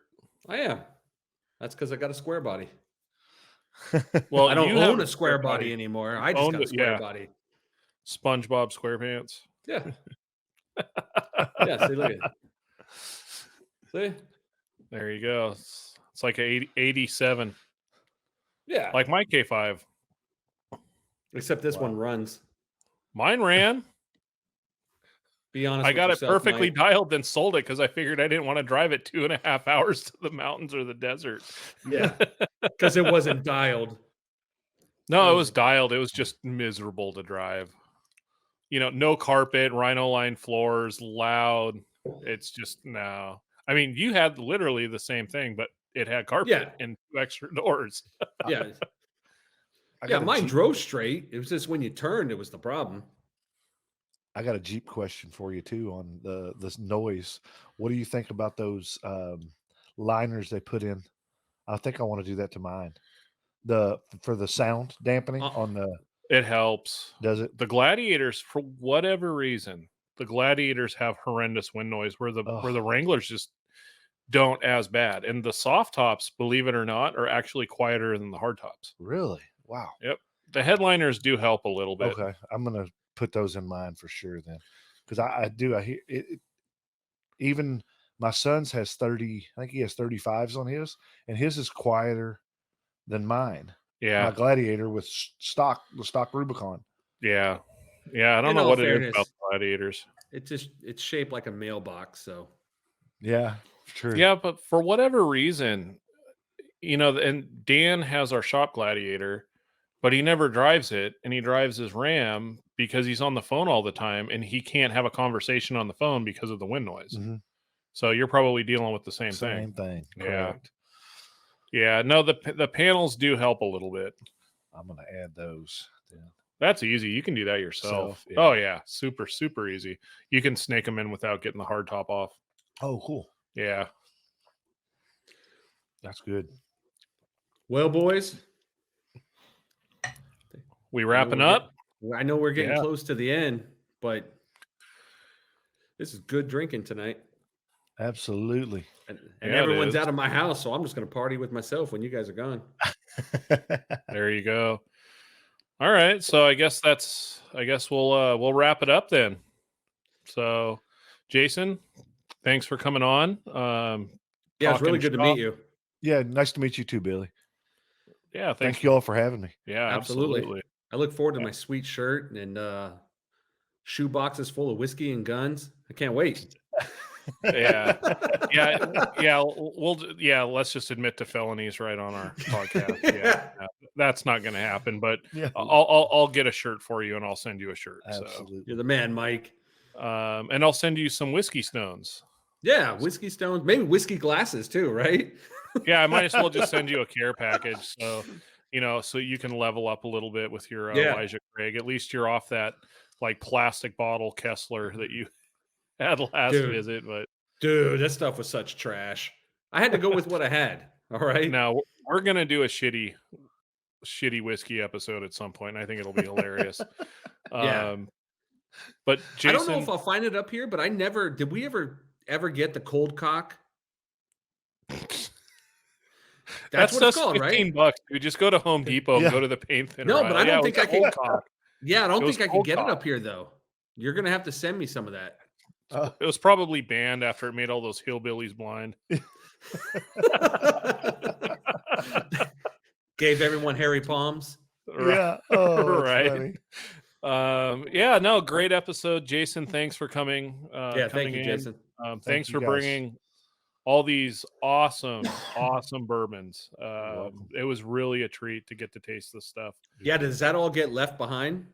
I am. That's because I got a square body. Well, I don't you have own a square body anymore. I just Owned got a it, square yeah. body. SpongeBob SquarePants. Yeah. Yeah. See, look at it. See? There you go. It's like a 87, Yeah. like my K5. Except this Wow. one runs. Mine ran. Be honest. I with got it yourself, perfectly Mike. dialed, then sold it because I figured I didn't want to drive it 2.5 hours to the mountains or the desert. Yeah. Because it wasn't dialed. No, it was dialed. It was just miserable to drive. You know, no carpet, rhino line floors, loud. It's just no. I mean, you had literally the same thing, but it had carpet Yeah. and 2 extra doors. Yeah. I Yeah. got a Mine Jeep- drove straight. It was just when you turned, it was the problem. I got a Jeep question for you too on this noise. What do you think about those liners they put in? I think I want to do that to mine. For the sound dampening Uh, on the It helps. Does it? The Gladiators, for whatever reason, the Gladiators have horrendous wind noise where the Wranglers just don't as bad. And the soft tops, believe it or not, are actually quieter than the hard tops. Really? Wow. Yep. The headliners do help a little bit. Okay, I'm gonna put those in mind for sure then, because I hear it. Even my son's has 30. I think he has 35s on his, and his is quieter than mine. Yeah. My Gladiator with the stock Rubicon. Yeah. Yeah. I don't In know all what it is fairness, about the Gladiators. it's shaped like a mailbox, so Yeah, true. Yeah, but for whatever reason, and Dan has our shop Gladiator, but he never drives it, and he drives his Ram because he's on the phone all the time, and he can't have a conversation on the phone because of the wind noise. Mhm. So you're probably dealing with the same Same thing. thing. Yeah. Correct. Yeah, no, the panels do help a little bit. I'm gonna add those. Then. That's easy. You can do that yourself. Yeah. Oh yeah, super super easy. You can snake them in without getting the hard top off. Oh, cool. Yeah. That's good. well, boys, We wrapping up? I know we're getting Yeah. close to the end, but this is good drinking tonight. Absolutely. And Yeah, it everyone's is. out of my house, so I'm just going to party with myself when you guys are gone. There you go. All right, so I guess we'll wrap it up then. So, Jason, thanks for coming on. Yeah, it's really talking good to shop. meet you. Yeah, nice to meet you too, Billy. Yeah, thanks. Thank you all for having me. Yeah, Absolutely. absolutely. I look forward to my sweet shirt and shoe boxes full of whiskey and guns. I can't wait. Yeah. Let's just admit to felonies right on our podcast. Yeah, that's not going to happen. But Yeah, I'll get a shirt for you, and I'll send you a shirt. absolutely. You're the man, Mike. So, and I'll send you some whiskey stones. Yeah, whiskey stones, maybe whiskey glasses too, right? Yeah, I might as well just send you a care package, so so you can level up a little bit with your Elijah Craig. At least you're off that like plastic bottle Kessler that you had last visit. But dude, that stuff was such trash. I had to go with what I had. All right. Now we're gonna do a shitty whiskey episode at some point. And I think it'll be hilarious. Yeah. But Jason, I don't know if I'll find it up here, but did we ever get the cold cock? That's what it's called, right? $15. You just go to Home Depot and go to the paint thinner. No, but I don't think I can. Cock. Yeah, I don't think I can get cock. it up here though. You're gonna have to send me some of that. It was probably banned after it made all those hillbillies blind. Gave everyone hairy palms. Yeah. Oh, right. Funny. Great episode, Jason. Thanks for coming. Thank you, Jason. Thanks for you guys. bringing all these awesome bourbons. welcome. It was really a treat to get to taste this stuff. Yeah, does that all get left behind?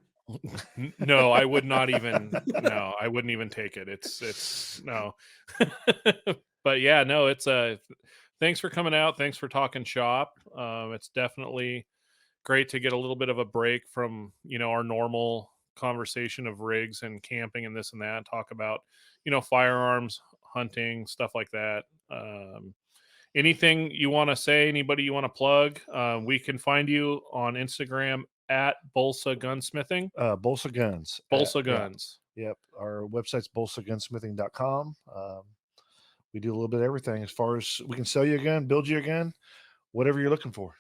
No, I would not even. No, I wouldn't even take it. It's no. But yeah, no, it's thanks for coming out. Thanks for talking shop. It's definitely great to get a little bit of a break from our normal conversation of rigs and camping and this and that. Talk about firearms, hunting, stuff like that. Anything you want to say? Anybody you want to plug? We can find you on Instagram at Bolsa Gunsmithing. Bolsa Guns. Bolsa Guns. Yep. Our website's bolsagunsmithing.com. We do a little bit of everything as far as we can sell you a gun, build you a gun, whatever you're looking for.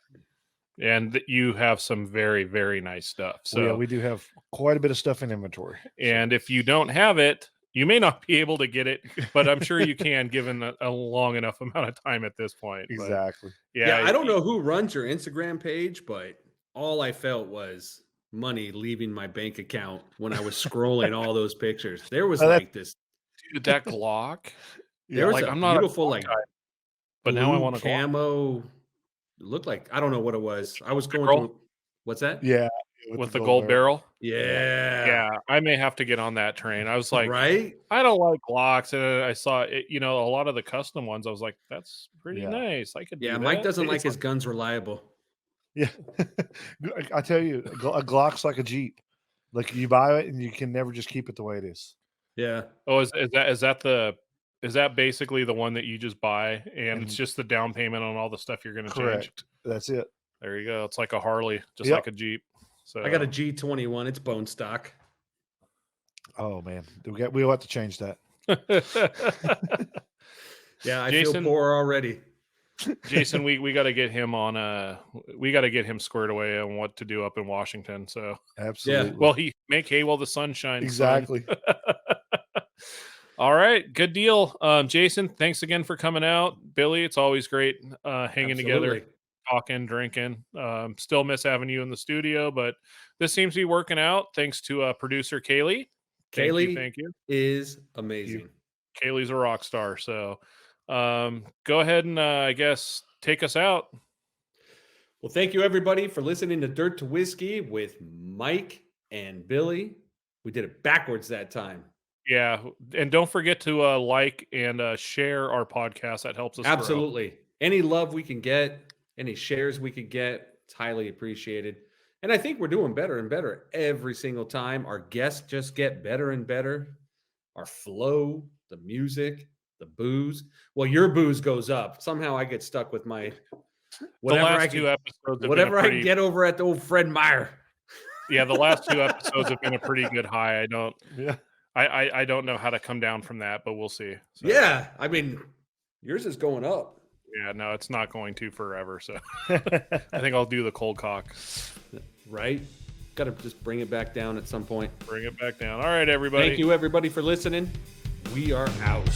And you have some very, very nice stuff. So yeah, we do have quite a bit of stuff in inventory. And if you don't have it, you may not be able to get it, but I'm sure you can, given a long enough amount of time at this point. Exactly. But, yeah, I don't know who runs your Instagram page, but all I felt was money leaving my bank account when I was scrolling all those pictures. There was this, dude, that Glock. There was I'm not beautiful guy, but now I want a camo. It looked like, I don't know what it was. I was going through. What's that? Yeah, with the gold barrel. Yeah, I may have to get on that train. I was like, right? I don't like Glocks, and I saw it. A lot of the custom ones. I was like, that's pretty nice. I could. Yeah, do Mike that. doesn't like his guns reliable. Yeah, I tell you, a Glock's like a Jeep. Like you buy it and you can never just keep it the way it is. Yeah. Oh, is that basically the one that you just buy and it's just the down payment on all the stuff you're going to change? That's it. There you go. It's like a Harley, just like a Jeep. So I got a G21. It's bone stock. Oh man, we'll have to change that. Yeah, I Jason- feel poor already. Jason, we got to get him on. We got to get him squared away on what to do up in Washington. So Absolutely. well, he make hay while the sun shines. exactly. All right, good deal. Jason, thanks again for coming out. Billy, it's always great hanging together, Absolutely. talking, drinking. Still miss having you in the studio, but this seems to be working out. Thanks to producer Kaylee. Thank you. Is amazing. Kaylee's a rock star. So go ahead and I guess take us out. Well, thank you everybody for listening to Dirt to Whiskey with Mike and Billy. We did it backwards that time. Yeah, and don't forget to like and share our podcast. That helps us grow. Absolutely. Any love we can get, any shares we could get, it's highly appreciated. And I think we're doing better and better every single time. Our guests just get better and better. Our flow, the music, the booze. Well, your booze goes up. Somehow I get stuck with my whatever the last I two can, episodes, have whatever been a pretty, I can get over at the old Fred Meyer. Yeah, the last two episodes have been a pretty good high. Yeah. I don't know how to come down from that, but we'll see. So, Yeah, I mean, yours is going up. yeah, no, it's not going to forever. So I think I'll do the cold cock. Right? Got to just bring it back down at some point. Bring it back down. All right, everybody. Thank you, everybody, for listening. We are out.